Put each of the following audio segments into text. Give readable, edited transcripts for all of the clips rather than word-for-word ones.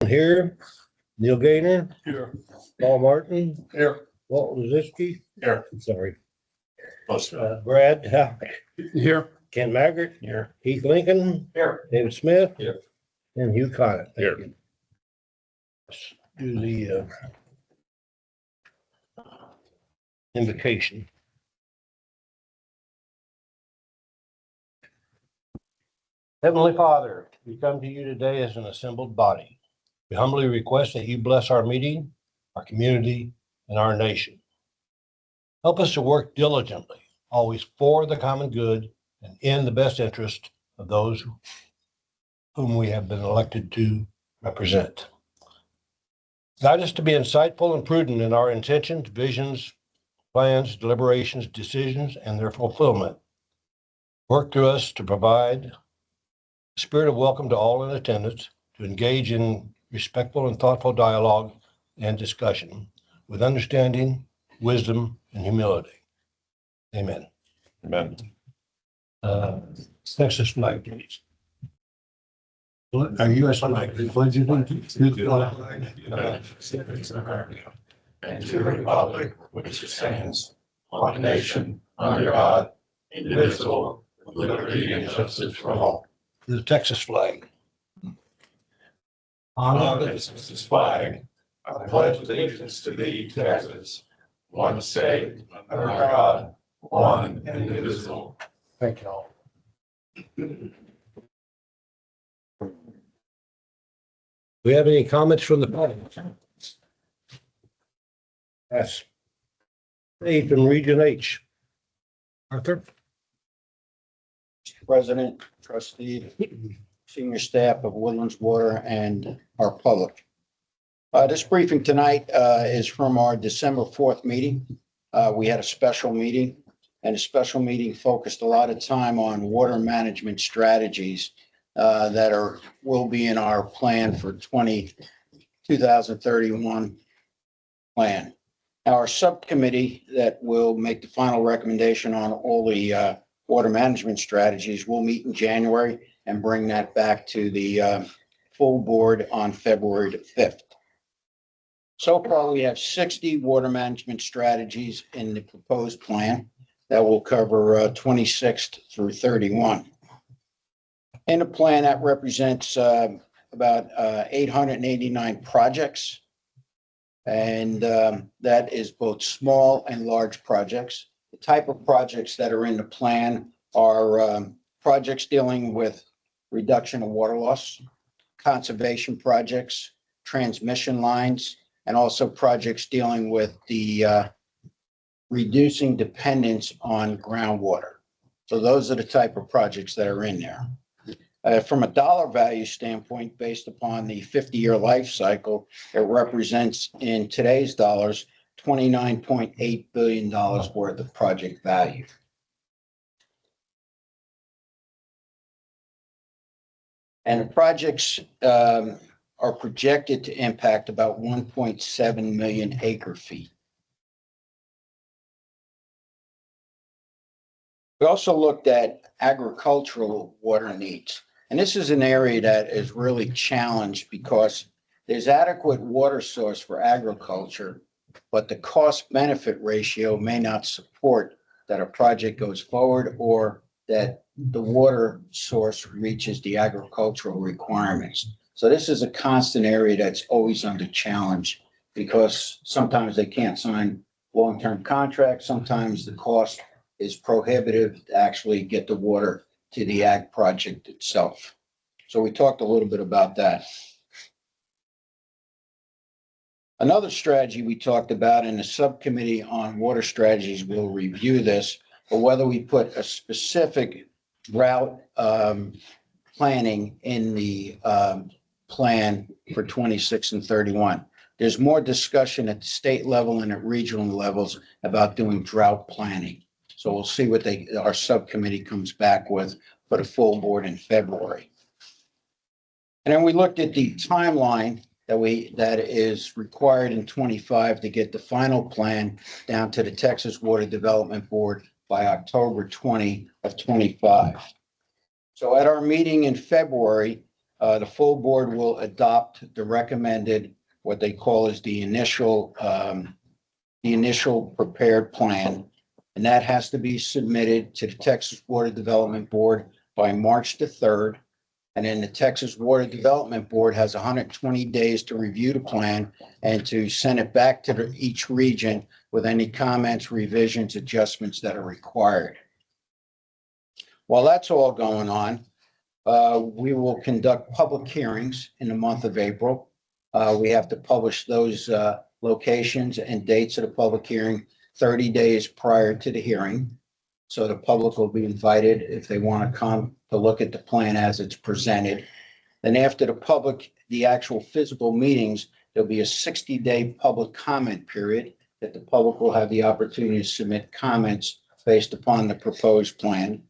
Here, Neil Gaynor, Here. Paul Martin, Here. Walt Lozicki, Here. sorry, Most of it. Brad Howick, Here. Ken Maggart, Here. Keith Lincoln, Here. David Smith, Here. and Hugh Conant. Thank Here. you. Let's do the invocation. Heavenly Father, we come to you today as an assembled body. We humbly request that you bless our meeting, our community, and our nation. Help us to work diligently, always for the common good and in the best interest of those whom we have been elected to represent. Guide us to be insightful and prudent in our intentions, visions, plans, deliberations, decisions, and their fulfillment. Work through us to provide a spirit of welcome to all in attendance, to engage in respectful and thoughtful dialogue and discussion with understanding, wisdom, and humility. Amen. Amen. Texas flag, please. Are you flag? Pledge allegiance to the flag of the United States of America and to the republic which stands one nation under God, indivisible, with liberty and justice for all. The Texas flag. On the Texas flag, I pledge allegiance to thee, Texas, one state, under God, one and indivisible. Thank you all. Do we have any comments from the public? Yes. Hey, from Region H. Arthur? President, trustee, senior staff of Woodlands Water and our public. This briefing tonight is from our December 4th meeting. We had a special meeting, and the special meeting focused a lot of time on water management strategies that will be in our plan for 2031 plan. Now, our subcommittee that will make the final recommendation on all the water management strategies will meet in January and bring that back to the full board on February the 5th. So far, we have 60 water management strategies in the proposed plan that will cover 26 through 31. In the plan, that represents about 889 projects. And that is both small and large projects. The type of projects that are in the plan are projects dealing with reduction of water loss, conservation projects, transmission lines, and also projects dealing with the reducing dependence on groundwater. So those are the type of projects that are in there. From a dollar value standpoint, based upon the 50-year life cycle, it represents in today's dollars $29.8 billion worth of project value. And the projects are projected to impact about 1.7 million acre feet. We also looked at agricultural water needs. And this is an area that is really challenged because there's adequate water source for agriculture, but the cost benefit ratio may not support that a project goes forward or that the water source reaches the agricultural requirements. So this is a constant area that's always under challenge because sometimes they can't sign long-term contracts. Sometimes the cost is prohibitive to actually get the water to the ag project itself. So we talked a little bit about that. Another strategy we talked about in the subcommittee on water strategies, we'll review this, but whether we put a specific route planning in the plan for 26 and 31. There's more discussion at the state level and at regional levels about doing drought planning. So we'll see what our subcommittee comes back with for the full board in February. And then we looked at the timeline that is required in 25 to get the final plan down to the Texas Water Development Board by October 20 of 25. So at our meeting in February, The full board will adopt the recommended, what they call is the initial prepared plan. And that has to be submitted to the Texas Water Development Board by March the 3rd. And then the Texas Water Development Board has 120 days to review the plan and to send it back to each region with any comments, revisions, adjustments that are required. While that's all going on, we will conduct public hearings in the month of April. We have to publish those locations and dates of the public hearing 30 days prior to the hearing. So the public will be invited if they want to come to look at the plan as it's presented. Then after the actual physical meetings, there'll be a 60-day public comment period that the public will have the opportunity to submit comments based upon the proposed plan.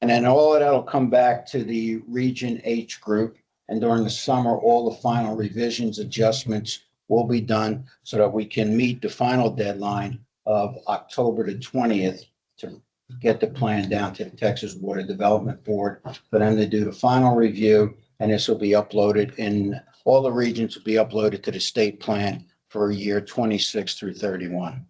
And then all of that will come back to the Region H group. And during the summer, all the final revisions, adjustments will be done so that we can meet the final deadline of October the 20th to get the plan down to the Texas Water Development Board for them to do the final review. And this will be uploaded in, all the regions will be uploaded to the state plan for year 26 through 31.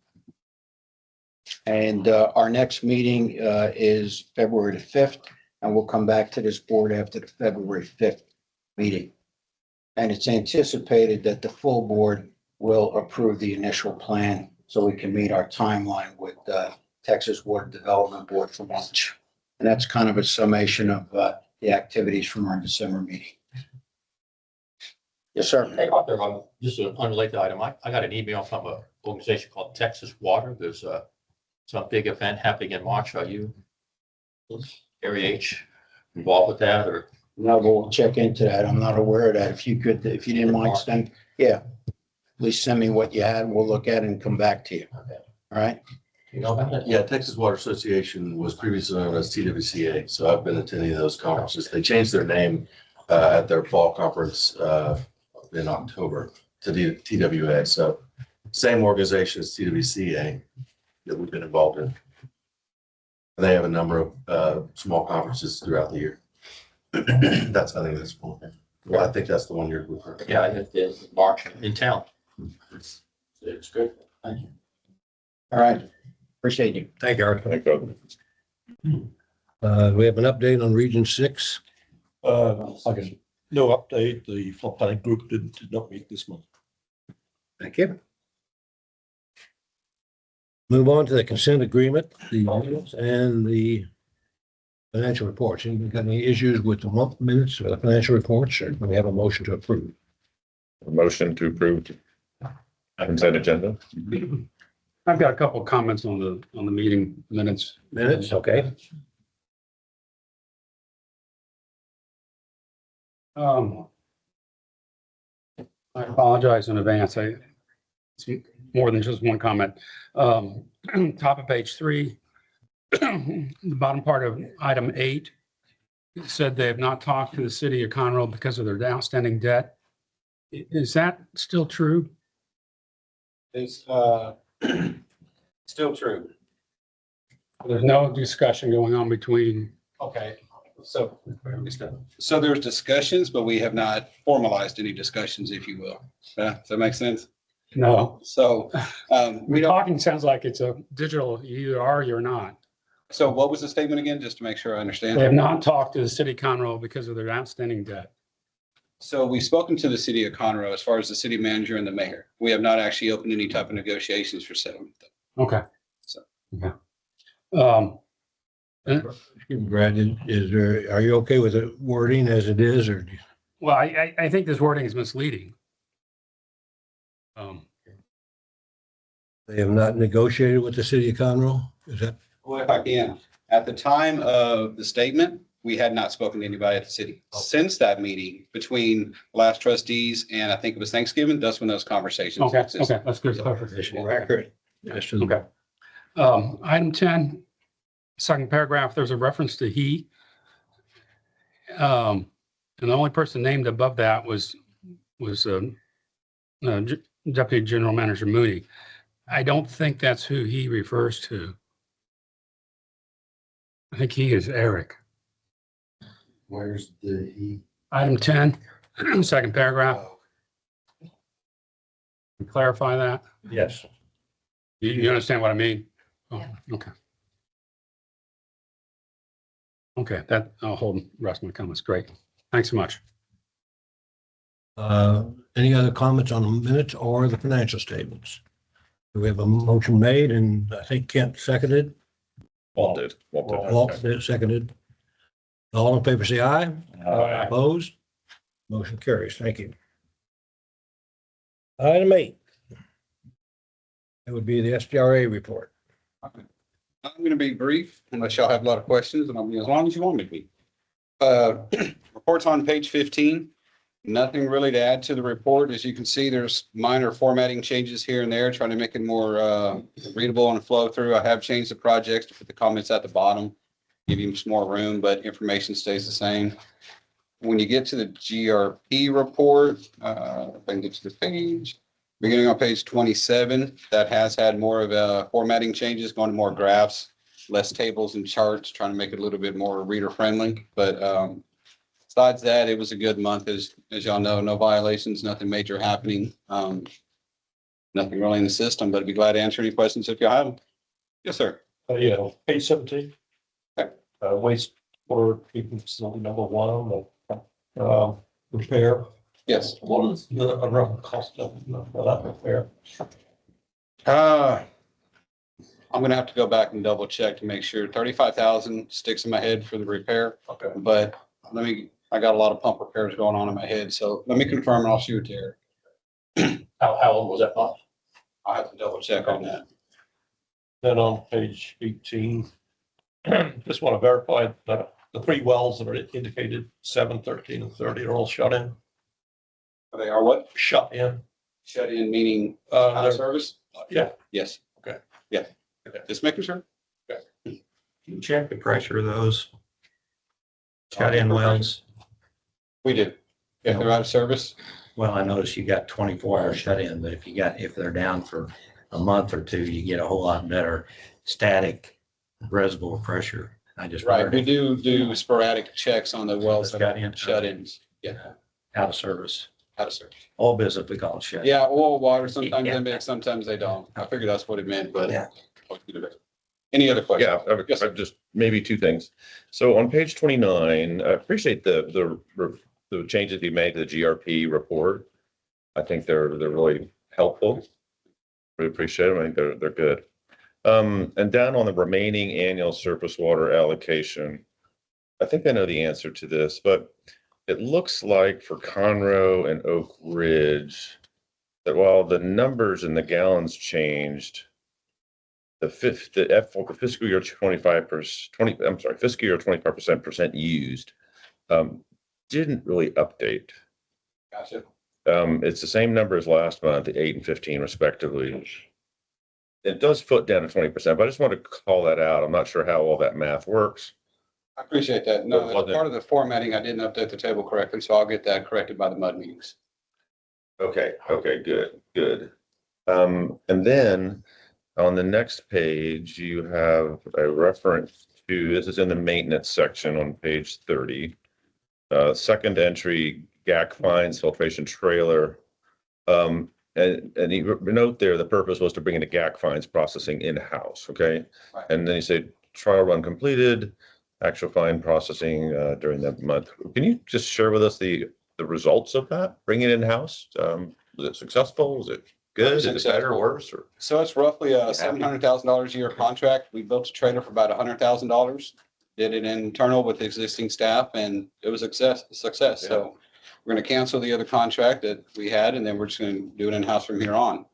And our next meeting is February the 5th, and we'll come back to this board after the February 5th meeting. And it's anticipated that the full board will approve the initial plan so we can meet our timeline with Texas Water Development Board for March. And that's kind of a summation of the activities from our December meeting. Yes, sir. Hey, Arthur, just an unrelated item. I got an email from an organization called Texas Water. There's some big event happening in March. Are you, Area H, involved with that, or? No, we'll check into that. I'm not aware of that. If you could, if you didn't mind, send, yeah, please send me what you had. We'll look at it and come back to you. Okay. All right. You know about that? Yeah, Texas Water Association was previously known as TWCA, so I've been attending those conferences. They changed their name at their fall conference in October to TWA. So same organization as TWCA that we've been involved in. And they have a number of small conferences throughout the year. I think that's one. Well, I think that's the one you're referring to. Yeah, it is March in town. It's good. Thank you. All right. Appreciate you. Thank you, Arthur. Thank you. We have an update on Region 6. I guess no update. The flood planning group did not meet this month. Thank you. Move on to the consent agreement, the minutes and the financial reports. Anybody got any issues with the month minutes or the financial reports? Or do we have a motion to approve? A motion to approve consent agenda. I've got a couple of comments on the meeting minutes. Minutes, okay. I apologize in advance. It's more than just one comment. Top of page 3, the bottom part of item 8, it said they have not talked to the city of Conroe because of their outstanding debt. Is that still true? Is still true. There's no discussion going on between. Okay, so there's discussions, but we have not formalized any discussions, if you will. Does that make sense? No. So we don't. Talking sounds like it's a digital, you either are or you're not. So what was the statement again, just to make sure I They have understand? not talked to the city of Conroe because of their outstanding debt. So we've spoken to the city of Conroe as far as the city manager and the mayor. We have not actually opened any type of negotiations for settlement. Okay. So. Okay. Brad, are you okay with the wording as it is, or? Well, I think this wording is misleading. They have not negotiated with the city of Conroe? Is that? Well, if I can, at the time of the statement, we had not spoken to anybody at the city. Since that meeting between last trustees and I think it was Thanksgiving, that's when those conversations. Okay, existed. okay, that's good clarification. Accurate. Yes, to the- Okay. Item 10, second paragraph, there's a reference to he. And the only person named above that was Deputy General Manager Mooney. I don't think that's who he refers to. I think he is Eric. Where's the he? Item 10, second paragraph. Clarify that. Yes. You understand what I mean? Oh, Yeah. okay. Okay, that, I'll hold the rest of my comments. Great. Thanks so much. Any other comments on the minutes or the financial statements? We have a motion made and I think Kent seconded. Walt did. Walt did seconded. All in favor, say aye. Aye. Opposed? Motion carries. Thank you. Item 8. That would be the SDRA report. I'm going to be brief unless y'all have a lot of questions, and I'll be as long as you want me to be. Reports on page 15. Nothing really to add to the report. As you can see, there's minor formatting changes here and there, trying to make it more readable and flow through. I have changed the projects to put the comments at the bottom, give you some more room, but information stays the same. When you get to the GRP report, if I can get to the page, beginning on page 27, that has had more of a formatting changes, going to more graphs, less tables and charts, trying to make it a little bit more reader friendly. But besides that, it was a good month, as y'all know, no violations, nothing major happening. Nothing really in the system, but I'd be glad to answer any questions if you have them. Yes, sir. Yeah, page 17. Okay. Wastewater treatment facility number 1, repair. Yes. What is the rough cost of that repair? I'm gonna have to go back and double check to make sure. 35,000 sticks in my head for the repair, Okay. but I got a lot of pump repairs going on in my head, so let me confirm and I'll shoot it to Eric. How old was that pump? I'll have to double check on that. Then on page 18, just want to verify that the 3 wells that are indicated, 7, 13, and 30 are all shut in. They are what? Shut in. Shut in, meaning out of They're- service? Yeah. Yes. Okay. Yeah. Okay. Just making sure. Can you check the pressure of those shut-in wells? We do. If they're out of service, Well, I noticed you got 24-hour shut-in, but if they're down for a month or two, you get a whole lot better static reservoir pressure. I just right, wondered we if do sporadic checks on the wells that Shut are in. shut-ins. Yeah, out of service, out of service. all business we call it shut. Yeah, oil, water, sometimes Yeah. they mix, sometimes they don't. I figured that's what it meant, but. Yeah. Any other questions? Yeah, Yes, sir. I've just maybe 2 things. So on page 29, I appreciate the changes you made to the GRP report. I think they're really helpful. Really appreciate them. I think they're good. And down on the remaining annual surface water allocation, I think I know the answer to this, but it looks like for Conroe and Oak Ridge that while the numbers and the gallons changed, the fiscal year 25%, fiscal year 25% used, didn't really update. Gotcha. It's the same number as last month, 8 and 15 respectively. It does foot down to 20%, but I just want to call that out. I'm not sure how all that math works. I appreciate that. No, Wasn't that's it- part of the formatting. I didn't update the table correctly, so I'll get that corrected by the MUD meetings. Okay, good. And then on the next page, you have a reference to, this is in the maintenance section on page 30. Second entry, GAC fines, filtration trailer. And you note there, the purpose was to bring in the GAC fines processing in-house, okay? Right. And then you say trial run completed, actual fine processing during that month. Can you just share with us the results of that? Bring it in-house? Was it successful? Was it good? Is it better or worse? Or So it's roughly a happy? $700,000 a year contract. We built a trailer for about $100,000. Did it internal with existing staff and it was a success. Yeah. So we're going to cancel the other contract that we had and then we're just going to do it in-house from here on.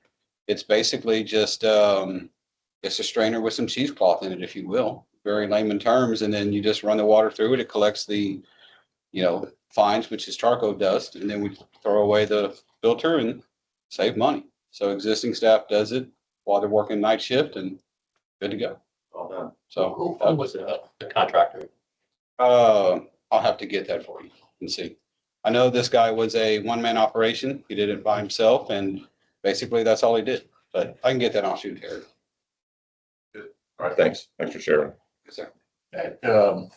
It's basically just, it's a strainer with some cheesecloth in it, if you will, very layman terms. And then you just run the water through it. It collects the, fines, which is charcoal dust. And then we throw away the filter and save money. So existing staff does it while they're working night shift and good to go. all done? So Who was the contractor? I'll have to get that for you and see. I know this guy was a one-man operation. He did it by himself and basically that's all he did. But I can get that. I'll shoot here. All right, thanks. Thanks for sharing. Yes, sir. That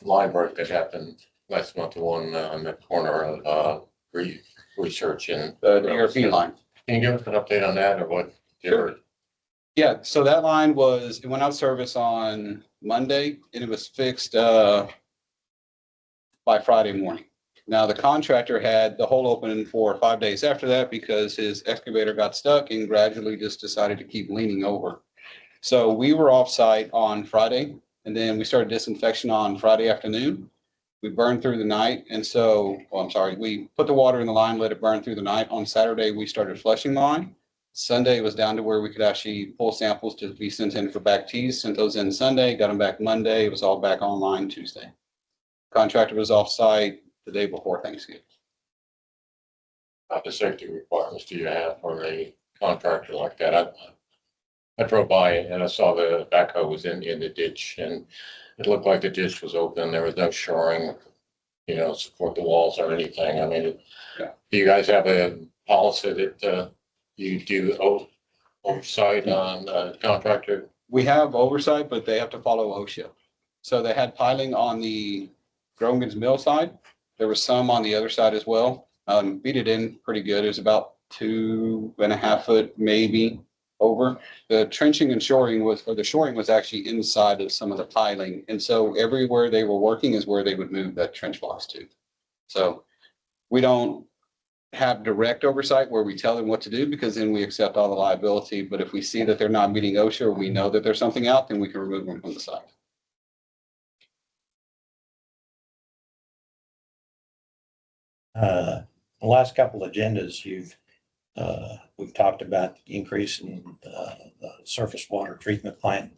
line work that happened last month, the one on the corner of research and. The DRP line. Can you give us an update on that or what? Sure. Yeah, so that line it went out of service on Monday and it was fixed by Friday morning. Now, the contractor had the hole open for 5 days after that because his excavator got stuck and gradually just decided to keep leaning over. So we were off-site on Friday and then we started disinfection on Friday afternoon. We burned through the night. And so, we put the water in the line, let it burn through the night. On Saturday, we started flushing the line. Sunday, it was down to where we could actually pull samples to be sent in for back tees, sent those in Sunday, got them back Monday. It was all back online Tuesday. Contractor was off-site the day before Thanksgiving. What the safety requirements do you have for a contractor like that? I drove by and I saw the backhoe was in the ditch and it looked like the ditch was open. There was no shoring, support the walls or anything. I mean, Yeah. Do you guys have a policy that you do oversight on contractor? We have oversight, but they have to follow OSHA. So they had piling on the Grogan's Mill side. There was some on the other side as well. Beat it in pretty good. It was about 2.5 foot maybe over. The trenching and shoring the shoring was actually inside of some of the piling. And so everywhere they were working is where they would move that trench blocks to. So we don't have direct oversight where we tell them what to do because then we accept all the liability. But if we see that they're not meeting OSHA or we know that there's something out, then we can remove them from the site. The last couple agendas, we've talked about the increase in the surface water treatment plant.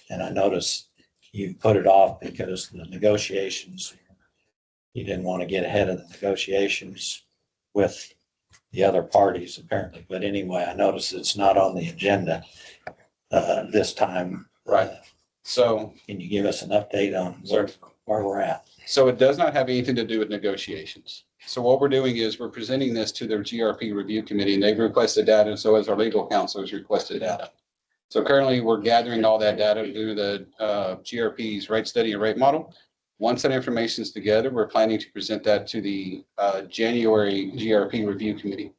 And I noticed you put it off because the negotiations, you didn't want to get ahead of the negotiations with the other parties apparently. But anyway, I noticed it's not on the agenda this time. Right. So, Can you give us an update on where we're at? so it does not have anything to do with negotiations. So what we're doing is we're presenting this to their GRP review committee and they've requested data. And so as our legal counsel has requested data. So currently we're gathering all that data through the GRP's rate study and rate model. Once that information is together, we're planning to present that to the January GRP review committee.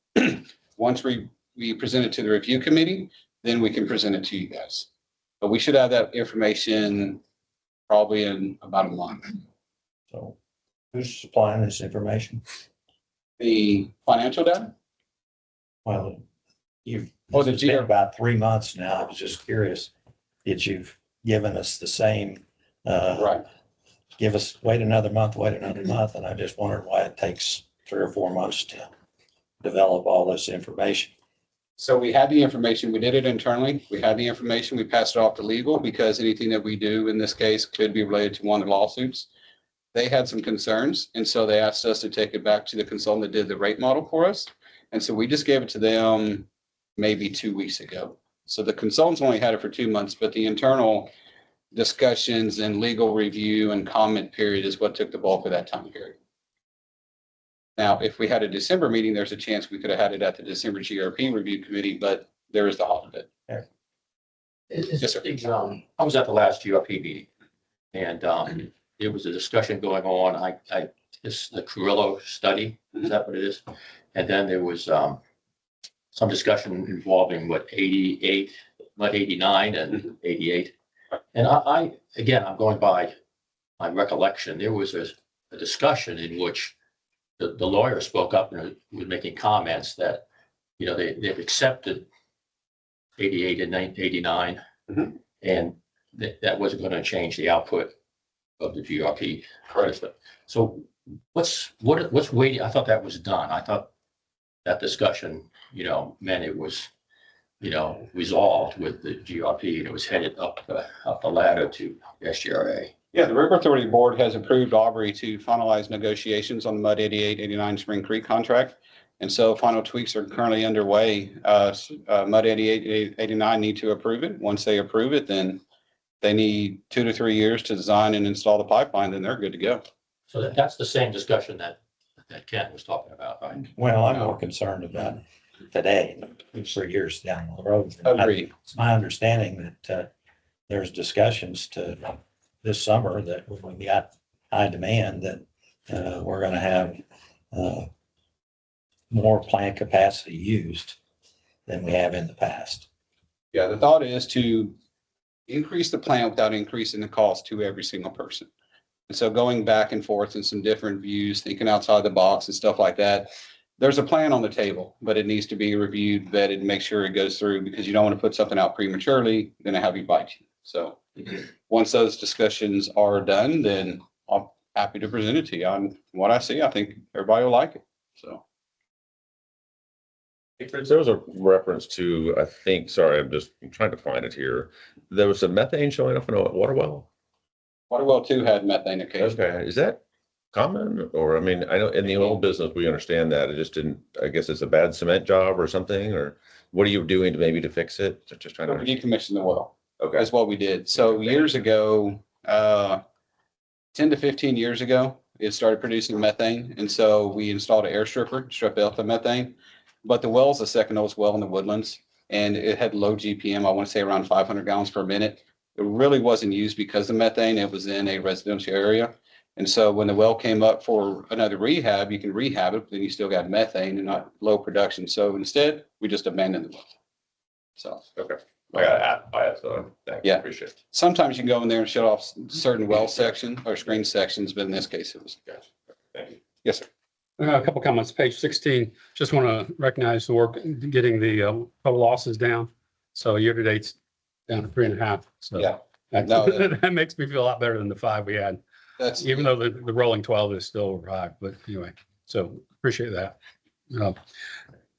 Once we present it to the review committee, then we can present it to you guys. But we should have that information probably in about a month. So who's supplying this information? The financial data? Well, you've, Oh, the it's been GR about 3 months now. I was just curious that you've given us the same, Right. wait another month. And I just wondered why it takes 3 or 4 months to develop all this information. So we had the information, we did it internally, we had the information, we passed it off to legal because anything that we do in this case could be related to one of the lawsuits. They had some concerns, and so they asked us to take it back to the consultant that did the rate model for us. And so we just gave it to them maybe 2 weeks ago. So the consultants only had it for 2 months, but the internal discussions and legal review and comment period is what took the bulk of that time period. Now, if we had a December meeting, there's a chance we could have had it at the December GRP review committee, but there is the holiday. Yes, sir. I was at the last GRP meeting and there was a discussion going on. It's the Carrillo study, is that what it is? And then there was some discussion involving 88, 89 and 88. And I'm going by my recollection. There was a discussion in which the lawyer spoke up and was making comments that, they've accepted 88 and 89. Mhm. And that wasn't going to change the output of the GRP. Correct. So what's waiting? I thought that was done. I thought that discussion, meant it was, resolved with the GRP and it was headed up the ladder to SGRA. Yeah, the River Authority Board has approved Aubrey to finalize negotiations on the MUD 88, 89 Spring Creek contract. And so final tweaks are currently underway. MUD 88, 89 need to approve it. Once they approve it, then they need 2 to 3 years to design and install the pipeline, then they're good to go. So that's the same discussion that Ken was talking about, right? Well, I'm more concerned about today, 3 years down the road. Agreed. It's my understanding that there's discussions to this summer that when we got high demand, that we're going to have more plant capacity used than we have in the past. Yeah, the thought is to increase the plant without increasing the cost to every single person. And so going back and forth in some different views, thinking outside the box and stuff like that. There's a plan on the table, but it needs to be reviewed, vetted, make sure it goes through because you don't want to put something out prematurely, then have you bite you. So once those discussions are done, then I'm happy to present it to you. On what I see, I think everybody will like it. So. There was a reference to, I think, sorry, I'm trying to find it here. There was some methane showing up in a water well. Water well two had methane occasionally. Okay, is that common? Or, I mean, I know in the old business, we understand that. It just didn't, I guess it's a bad cement job or something, or what are you doing to maybe to fix it? Just trying to. We decommissioned the well. Okay. That's what we did. So years ago, 10 to 15 years ago, it started producing methane. And so we installed an air stripper, strip out the methane. But the well's the second oldest well in the Woodlands, and it had low GPM. I want to say around 500 gallons per minute. It really wasn't used because of methane. It was in a residential area. And so when the well came up for another rehab, you can rehab it, but then you still got methane and not low production. So instead, we just abandoned the well. So. Okay. I got it. So thanks. Yeah. Appreciate it. Sometimes you can go in there and shut off certain well section or screen sections, but in this case, it was. Thank you. Yes, sir. A couple comments, page 16, just want to recognize the work getting the total losses down. So year to date's down to 3.5. So Yeah. that, No, that makes me feel a lot better than the 5 we had, That's, even though the rolling 12 is still high. But anyway, so appreciate that.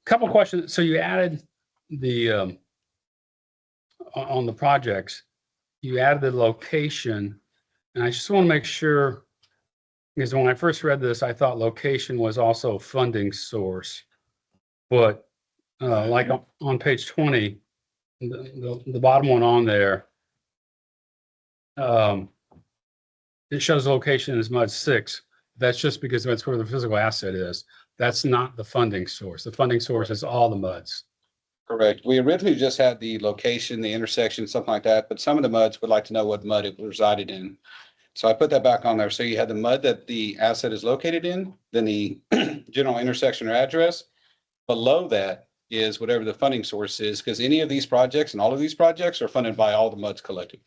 Couple questions. So you added the on the projects, you added the location, and I just want to make sure. Because when I first read this, I thought location was also a funding source. But like on page 20, the bottom one on there, it shows location as MUD 6. That's just because that's where the physical asset is. That's not the funding source. The funding source is all the MUDs. correct. We originally just had the location, the intersection, something like that, but some of the MUDs would like to know what MUD it resided in. So I put that back on there. So you had the MUD that the asset is located in, then the general intersection or address. Below that is whatever the funding source is, because any of these projects and all of these projects are funded by all the MUDs collectively.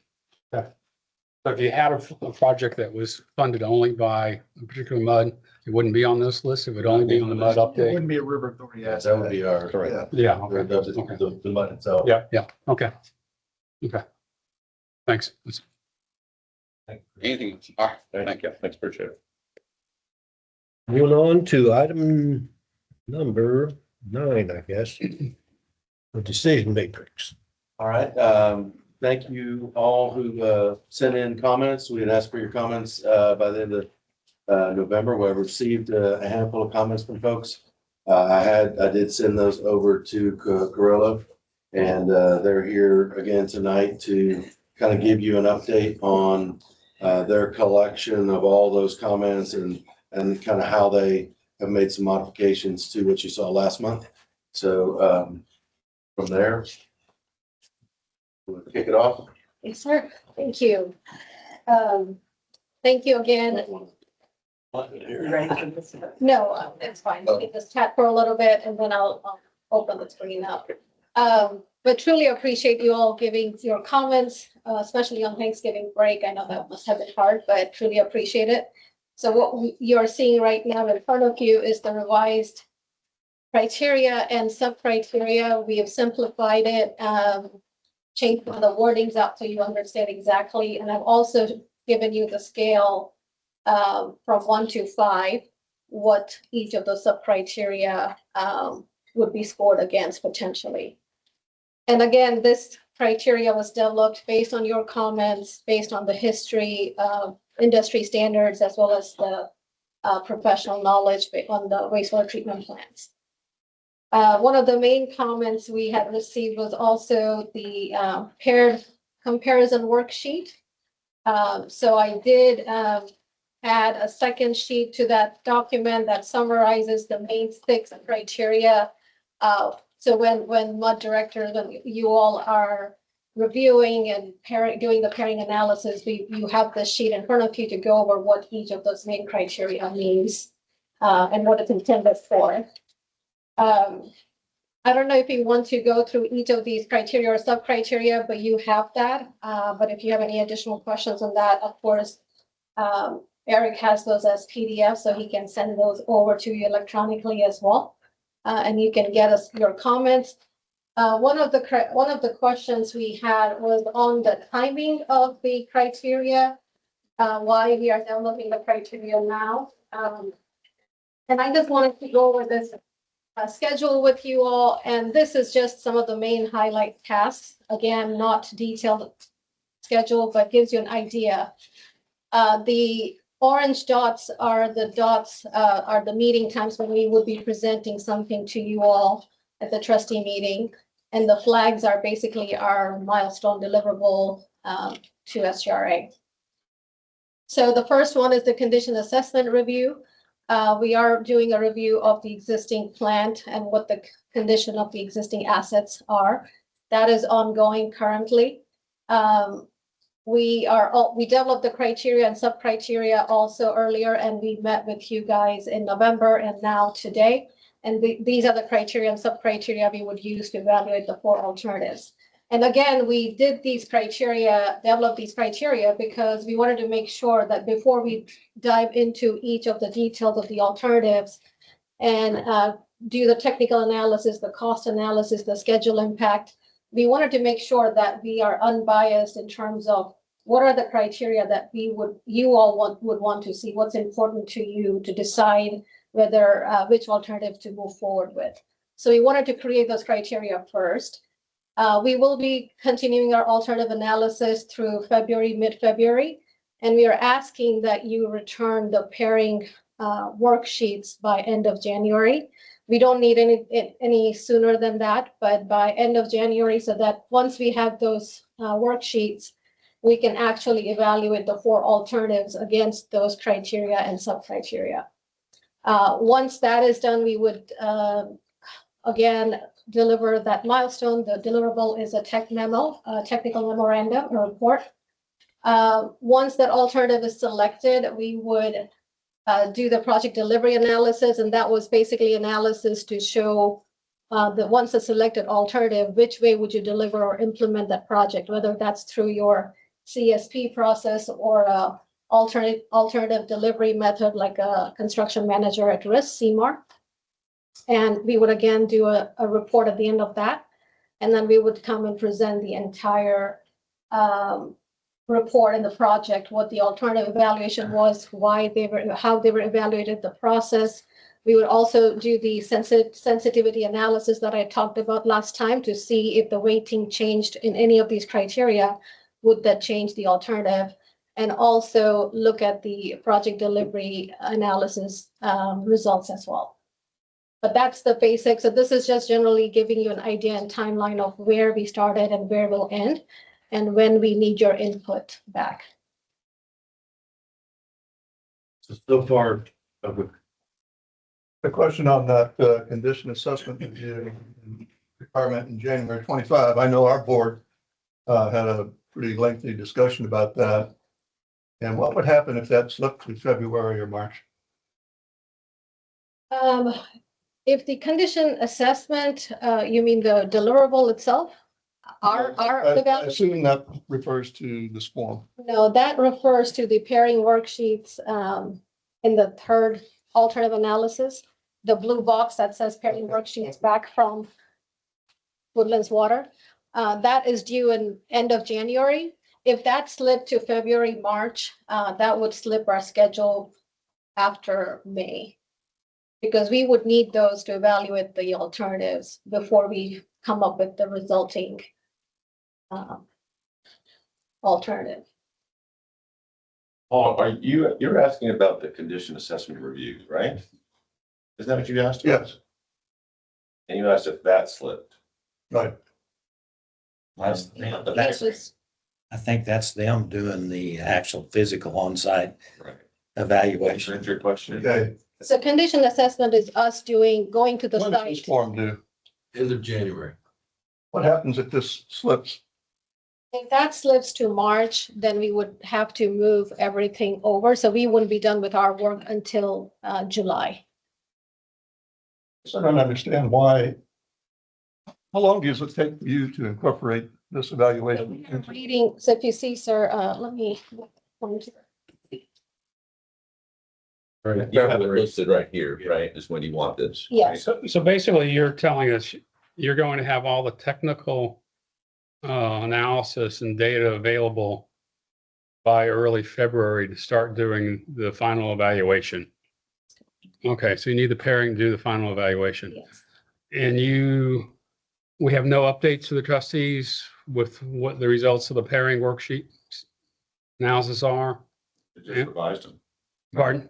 So if you had a project that was funded only by a particular MUD, it wouldn't be on this list. It would only be on the MUD It update. wouldn't be a river authority Yes, asset. that would be our. Correct. Yeah. The, Okay. the mud itself. Yeah. Yeah. Okay. Okay. Thanks. Anything? All right. Thank you. Thanks, appreciate it. Moving on to item number 9, I guess. The decision matrix. All right, thank you all who sent in comments. We had asked for your comments by the end of November. We received a handful of comments from folks. I did send those over to Corilla, and they're here again tonight to kind of give you an update on their collection of all those comments and kind of how they have made some modifications to what you saw last month. So from there, we'll kick it off. Yes, sir. Thank you. Thank you again. No, it's fine. We can just chat for a little bit and then I'll open the screen up. But truly appreciate you all giving your comments, especially on Thanksgiving break. I know that must have been hard, but truly appreciate it. So what you're seeing right now in front of you is the revised criteria and sub-criteria. We have simplified it, changed the wordings out so you understand exactly. And I've also given you the scale from 1 to 5, what each of those sub-criteria would be scored against potentially. And again, this criteria was developed based on your comments, based on the history of industry standards, as well as the professional knowledge on the wastewater treatment plants. One of the main comments we had received was also the paired comparison worksheet. So I did add a second sheet to that document that summarizes the main 6 criteria. So when MUD directors, when you all are reviewing and doing the pairing analysis, you have the sheet in front of you to go over what each of those main criteria means and what it's intended for. I don't know if you want to go through each of these criteria or sub-criteria, but you have that. But if you have any additional questions on that, of course, Eric has those as PDF, so he can send those over to you electronically as well. And you can get us your comments. One of the questions we had was on the timing of the criteria, why we are developing the criteria now. And I just wanted to go over this schedule with you all, and this is just some of the main highlight tasks. Again, not detailed schedule, but gives you an idea. The orange dots are the meeting times when we would be presenting something to you all at the trustee meeting. And the flags are basically our milestone deliverable to SGRA. So the first one is the condition assessment review. We are doing a review of the existing plant and what the condition of the existing assets are. That is ongoing currently. We developed the criteria and sub-criteria also earlier, and we met with you guys in November and now today. And these are the criteria and sub-criteria we would use to evaluate the 4 alternatives. And again, we did develop these criteria because we wanted to make sure that before we dive into each of the details of the alternatives and do the technical analysis, the cost analysis, the schedule impact, we wanted to make sure that we are unbiased in terms of what are the criteria that you all would want to see, what's important to you to decide whether which alternative to move forward with. So we wanted to create those criteria first. We will be continuing our alternative analysis through mid-February, and we are asking that you return the pairing worksheets by end of January. We don't need any sooner than that, but by end of January, so that once we have those worksheets, we can actually evaluate the 4 alternatives against those criteria and sub-criteria. Once that is done, we would again deliver that milestone. The deliverable is a technical memorandum or report. Once that alternative is selected, we would do the project delivery analysis, and that was basically analysis to show that once a selected alternative, which way would you deliver or implement that project, whether that's through your CSP process or alternative delivery method like a construction manager at risk, CMAR. And we would again do a report at the end of that. And then we would come and present the entire report in the project, what the alternative evaluation was, how they were evaluated, the process. We would also do the sensitivity analysis that I talked about last time to see if the weighting changed in any of these criteria, would that change the alternative? And also look at the project delivery analysis results as well. But that's the basics. So this is just generally giving you an idea and timeline of where we started and where we'll end, and when we need your input back. So far, the question on that condition assessment review requirement in January 25, I know our board had a pretty lengthy discussion about that. And what would happen if that slipped to February or March? If the condition assessment, you mean the deliverable itself? Assuming that refers to this form. No, that refers to the pairing worksheets in the third alternative analysis, the blue box that says pairing worksheets back from Woodlands Water. That is due in end of January. If that slipped to February, March, that would slip our schedule after May. Because we would need those to evaluate the alternatives before we come up with the resulting alternative. Paul, you're asking about the condition assessment review, right? Isn't that what you asked? Yes. And you asked if that slipped. Right. I think that's them doing the actual physical on-site Right. evaluation. Answer your question. Okay. So condition assessment is us going to the When does this site. form do? End of January. What happens if this slips? If that slips to March, then we would have to move everything over. So we wouldn't be done with our work until July. So I don't understand why. How long does it take for you to incorporate this evaluation? into- Reading, so if you see, sir, let me. You have it listed right here, right, is when you want this. Yes. So basically, you're telling us you're going to have all the technical analysis and data available by early February to start doing the final evaluation. Okay, so you need the pairing to do the final evaluation. Yes. And we have no updates to the trustees with what the results of the pairing worksheet analysis are? It just revised them. Pardon?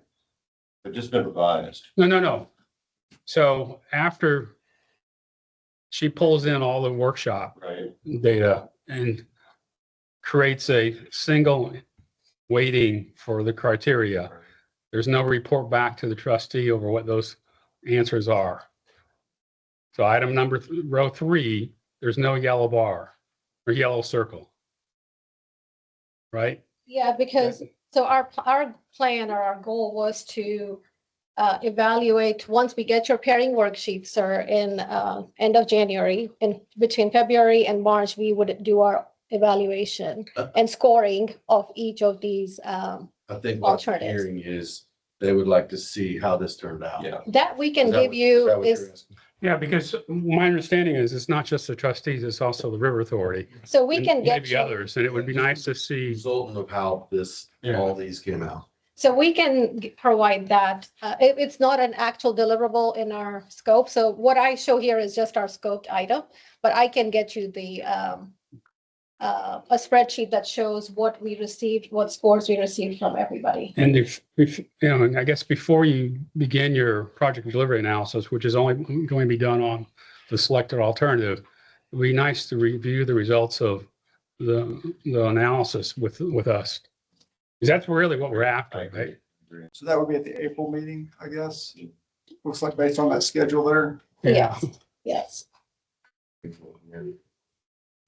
They've just been revised. No. So after she pulls in all the workshop Right. data and creates a single weighting for the criteria, there's no report back to the trustee over what those answers are. So item number row 3, there's no yellow bar or yellow circle. Right? Yeah, because, so our plan or our goal was to evaluate, once we get your pairing worksheet, sir, in end of January, and between February and March, we would do our evaluation and scoring of each of these. I think what I'm Alternatives. hearing is they would like to see how this turned out. Yeah. That we can Is that give what- you that what you're is, asking? Yeah, because my understanding is it's not just the trustees, it's also the River Authority. so we and can get maybe you, others, and it would be nice to see. Resultant of how this, Yeah. all these came out. so we can provide that. It's not an actual deliverable in our scope. So what I show here is just our scoped item, but I can get you the a spreadsheet that shows what we received, what scores we received from everybody. And if, I guess before you begin your project delivery analysis, which is only going to be done on the selected alternative, it'd be nice to review the results of the analysis with us. Because that's really what we're after, right? So that would be at the April meeting, I guess. Looks like based on that schedule there. Yes, yes.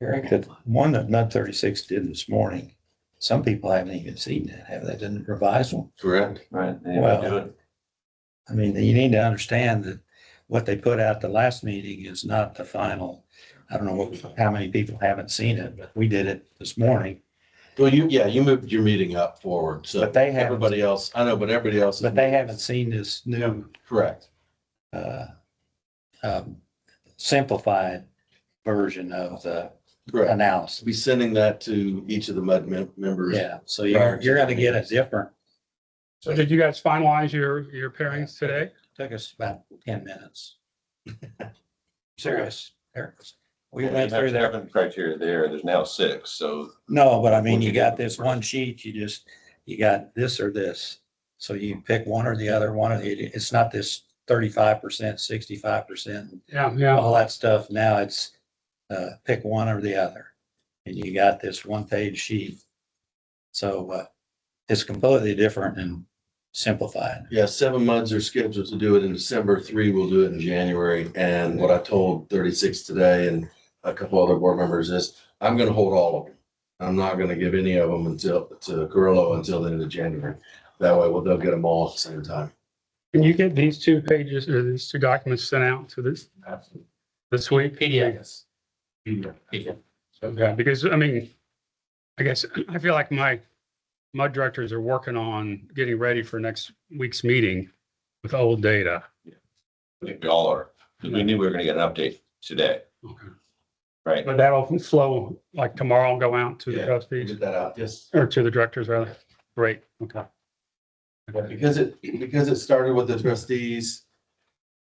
Eric, the one that Nut 36 did this morning, some people haven't even seen that, have they? Didn't revise one? Correct. Right. Well, I mean, you need to understand that what they put out the last meeting is not the final. I don't know how many people haven't seen it, but we did it this morning. Well, you moved your meeting up forward, so But they haven't- everybody else, I know, but everybody else. But they haven't seen this new Correct. uh, simplified version of the Correct. analysis. Be sending that to each of the MUD members. Yeah, so you're gonna get a different, So did you guys finalize your pairings today? took us about 10 minutes. Serious, Eric. We We went through there. 7 criteria there. There's now 6. So No, but I mean, you got this one sheet, you got this or this. So you pick one or the other, it's not this 35%, 65%, Yeah. all that stuff. Now it's pick one or the other. And you got this 1-page sheet. So it's completely different and simplified. Yeah, 7 MUDs are scheduled to do it in December, 3 will do it in January. And what I told 36 today and a couple other board members is I'm gonna hold all of them. I'm not gonna give any of them to Carrillo until the end of January. That way, they'll get them all at the same time. Can you get these 2 pages or these 2 documents sent out to this week? PDF. Okay, because I mean, I guess I feel like my directors are working on getting ready for next week's meeting with old data. I think we all are, because we knew we were going to get an update today. Okay. Right. But that'll flow like tomorrow, go out to the Yeah, trustees Get that out, yes. or to the directors rather. Great, okay. Because it started with the trustees.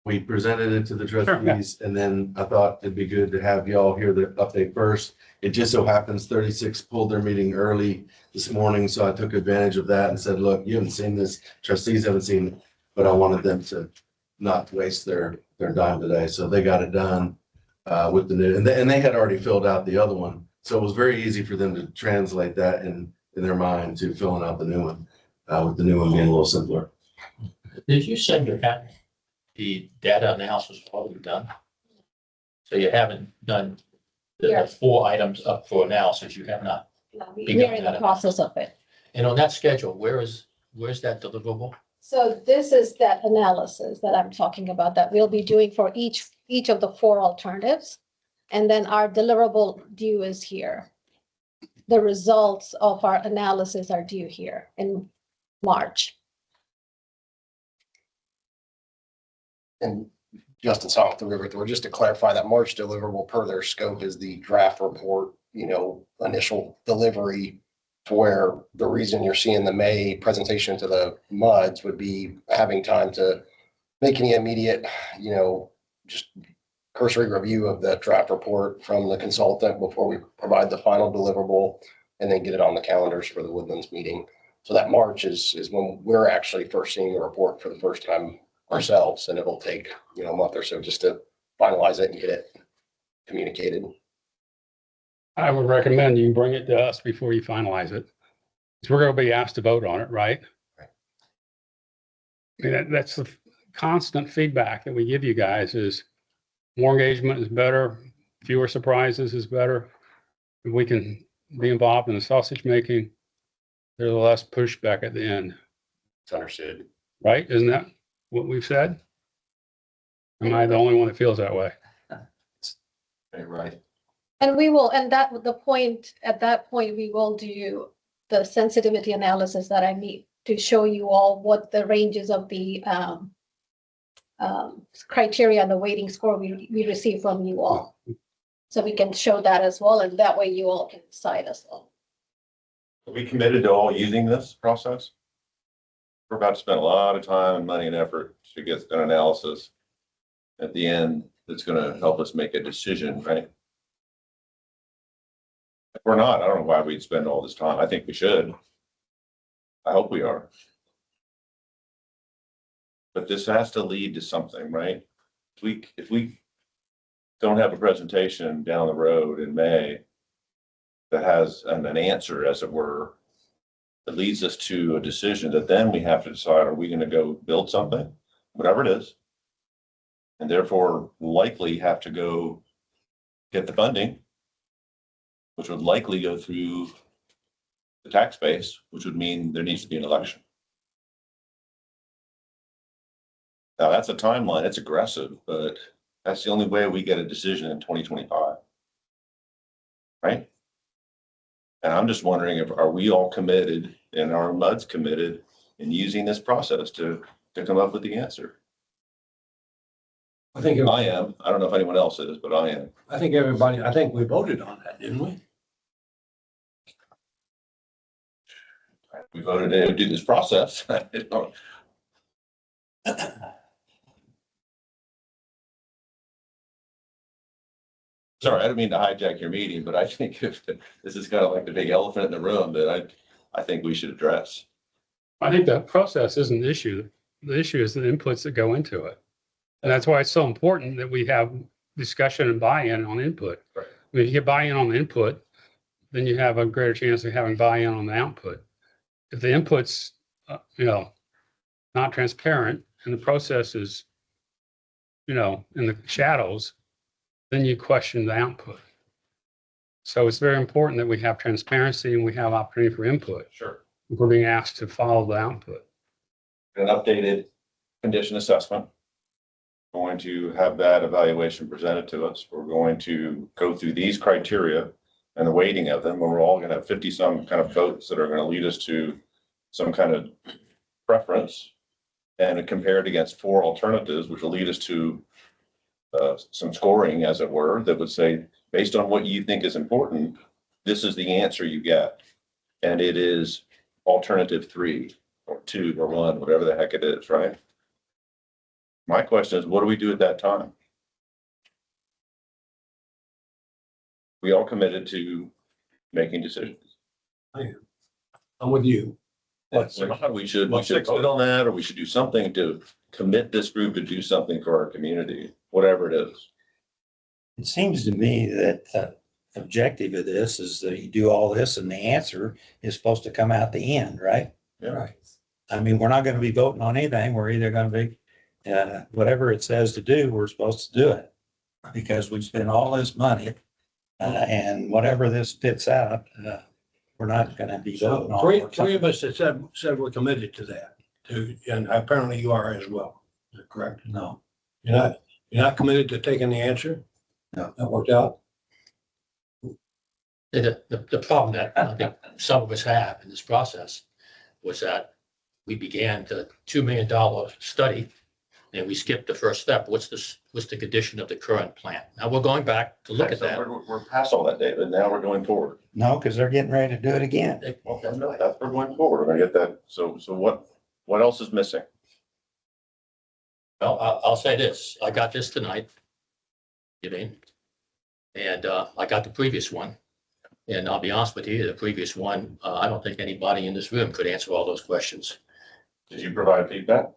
We presented it to the trustees and then I thought it'd be good to have y'all hear the update first. It just so happens 36 pulled their meeting early this morning, so I took advantage of that and said, look, you haven't seen this, trustees haven't seen it, but I wanted them to not waste their dime today. So they got it done with the new, and they had already filled out the other one. So it was very easy for them to translate that in their mind to filling out the new one, with the new one being a little simpler. Did you say you had the data analysis already done? So you haven't done There's 4 items up for analysis. You have not. We're in the process of it. And on that schedule, where's that deliverable? So this is that analysis that I'm talking about that we'll be doing for each of the 4 alternatives. And then our deliverable due is here. The results of our analysis are due here in March. And Justin saw off the river, just to clarify that March deliverable per their scope is the draft report, initial delivery, to where the reason you're seeing the May presentation to the MUDs would be having time to make any immediate, just cursory review of the draft report from the consultant before we provide the final deliverable and then get it on the calendars for the Woodlands meeting. So that March is when we're actually first seeing the report for the first time ourselves, and it'll take, a month or so just to finalize it and get it communicated. I would recommend you bring it to us before you finalize it. Because we're going to be asked to vote on it, right? Right. I mean, that's the constant feedback that we give you guys is more engagement is better, fewer surprises is better. If we can be involved in the sausage making, there's less pushback at the end, It's understood. right? Isn't that what we've said? Am I the only one that feels that way? Okay, right. And we will, and at that point, we will do the sensitivity analysis that I need to show you all what the ranges of the criteria and the weighting score we receive from you all. So we can show that as well, and that way you all can decide as well. Are we committed to all using this process? We're about to spend a lot of time and money and effort to get an analysis at the end that's going to help us make a decision, right? If we're not, I don't know why we'd spend all this time. I think we should. I hope we are. But this has to lead to something, right? If we don't have a presentation down the road in May that has an answer, as it were, that leads us to a decision that then we have to decide, are we going to go build something, whatever it is, and therefore likely have to go get the funding, which would likely go through the tax base, which would mean there needs to be an election. Now, that's a timeline, it's aggressive, but that's the only way we get a decision in 2025. Right? And I'm just wondering are we all committed and are MUDs committed in using this process to come up with the answer? I think, I am. I don't know if anyone else is, but I am. I think we voted on that, didn't we? We voted to do this process. Sorry, I don't mean to hijack your meeting, but I think this is kind of like the big elephant in the room that I think we should address. I think that process isn't the issue. The issue is the inputs that go into it. And that's why it's so important that we have discussion and buy-in on input. Right. I mean, if you get buy-in on the input, then you have a greater chance of having buy-in on the output. If the input's, not transparent and the process is, in the shadows, then you question the output. So it's very important that we have transparency and we have opportunity for input. Sure. We're being asked to follow the output. An updated condition assessment. Going to have that evaluation presented to us. We're going to go through these criteria and the weighting of them, and we're all going to have 50 some kind of votes that are going to lead us to some kind of preference, and compare it against 4 alternatives, which will lead us to some scoring, as it were, that would say, based on what you think is important, this is the answer you get. And it is alternative 3 or 2 or 1, whatever the heck it is, right? My question is, what do we do at that time? We all committed to making decisions. I'm with you. We should vote on that, or we should do something to commit this group to do something for our community, whatever it is. It seems to me that the objective of this is that you do all this and the answer is supposed to come out the end, right? Yeah. Right. I mean, we're not going to be voting on anything. We're either going to be, whatever it says to do, we're supposed to do it. Because we spend all this money And whatever this spits out, we're not gonna be voting So on. three of us that said we're committed to that, and apparently you are as well. Is that correct? No, You're not committed to taking the answer? No. That worked out? The problem that I think some of us have in this process was that we began the $2 million study and we skipped the first step. What's the condition of the current plant? Now we're going back to look at So that. We're past all that, David. Now we're going forward. no, because they're getting ready to do it again. Well, that's we're going forward. We're gonna get that. So what else is missing? Well, I'll say this, I got this tonight. You mean? And I got the previous one. And I'll be honest with you, the previous one, I don't think anybody in this room could answer all those questions. Did you provide feedback?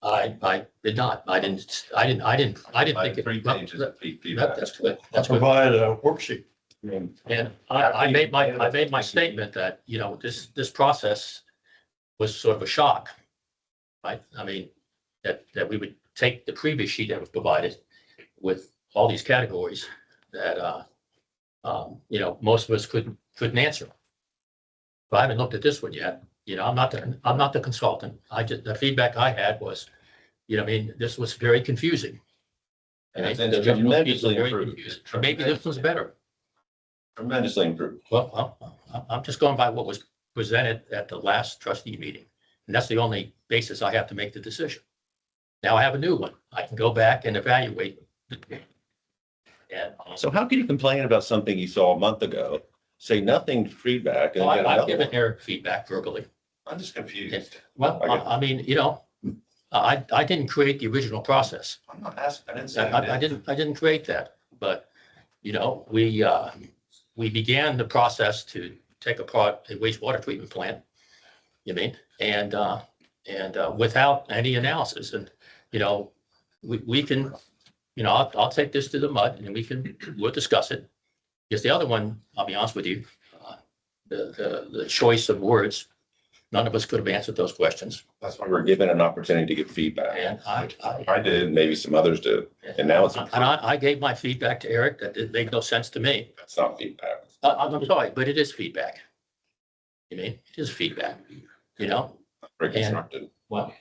I did not. I didn't think it. 3 pages of That- feedback. That's good. That's good. Provide a worksheet. I mean, And I made my statement that, this process was sort of a shock. Right? I mean, that we would take the previous sheet that was provided with all these categories that, most of us couldn't answer. But I haven't looked at this one yet. I'm not the consultant. The feedback I had was, this was very confusing. And It's the original piece was tremendously very improved. confusing. Maybe this one's better. Tremendously improved. Well, I'm just going by what was presented at the last trustee meeting. And that's the only basis I have to make the decision. Now I have a new one. I can go back and evaluate. And So how can you complain about something you saw a month ago, say nothing feedback? And get I've another given one? Eric feedback verbally. I'm just confused. Well, I get- I mean, I didn't create the original process. I'm not asking, I didn't say. I didn't create that, but, we began the process to take apart a wastewater treatment plant. And without any analysis and, we can, I'll take this to the mud and we'll discuss it. Because the other one, I'll be honest with you, the choice of words, none of us could have answered those questions. That's why we're given an opportunity to give feedback. And I did, maybe some others did, and now it's. And I gave my feedback to Eric that it made no sense to me. That's not feedback. I'm sorry, but it is feedback. It is feedback, Very constructive. Well,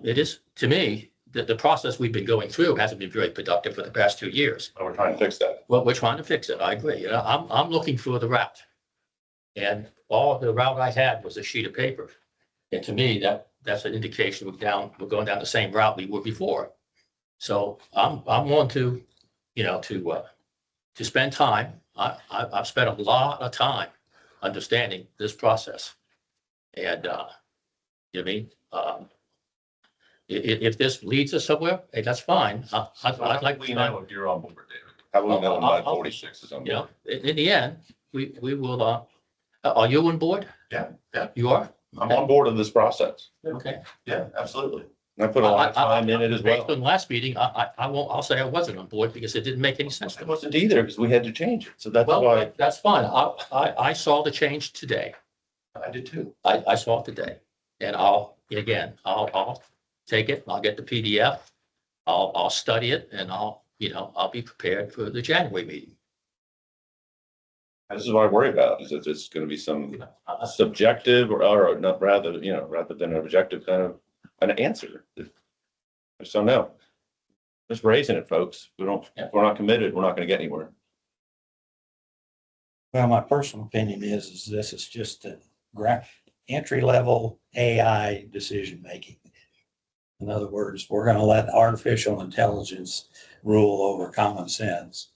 it is, to me, the process we've been going through hasn't been very productive for the past 2 years. But we're trying to fix that. Well, we're trying to fix it. I agree. I'm looking for the route. And all the route I had was a sheet of paper. And to me, that's an indication we're going down the same route we were before. So I'm willing to, to spend time. I've spent a lot of time understanding this process. And, if this leads us somewhere, hey, that's fine. I'd like. We know if you're on board, David. How will we know when 46 is on board? In the end, we will, are you on board? Yeah. You are? I'm on board in this process. Okay. Yeah, absolutely. And I put a lot of time in it as well. Based on last meeting, I'll say I wasn't on board because it didn't make any sense to I me. wasn't either because we had to change it. So that's Well, why that's fine. I saw the change today. I did too. I saw it today. And I'll take it, I'll get the PDF, I'll study it and I'll be prepared for the January meeting. This is what I worry about, is that it's going to be some subjective or not, rather than an objective kind of an answer. I just don't know. Just raising it, folks. If we're not committed, we're not going to get anywhere. Well, my personal opinion is this is just a entry-level AI decision-making. In other words, we're going to let artificial intelligence rule over common sense.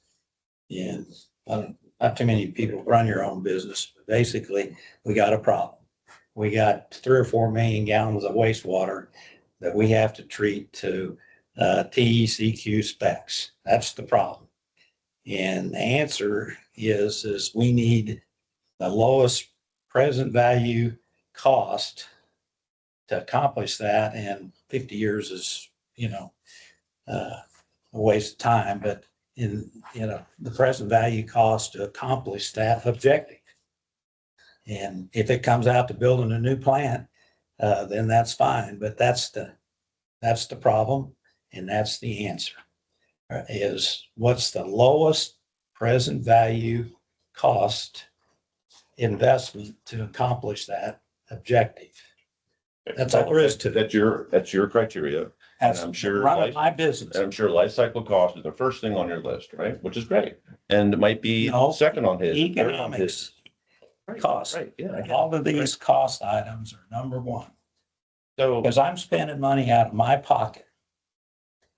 And not too many people run your own business, but basically we got a problem. We got 3 or 4 million gallons of wastewater that we have to treat to TECQ specs. That's the problem. And the answer is we need the lowest present value cost to accomplish that. And 50 years is, a waste of time, but the present value cost to accomplish that objective. And if it comes out to building a new plant, then that's fine, but that's the problem. And that's the answer, is what's the lowest present value cost investment to accomplish that objective. That's all there is to it. That's your criteria. As I'm sure running life- my business. And I'm sure life cycle cost is the first thing on your list, right? Which is great. And it might be No, second on his. third on his. Economics cost. Right, yeah. I get it. All of these cost items are number one, So, because I'm spending money out of my pocket.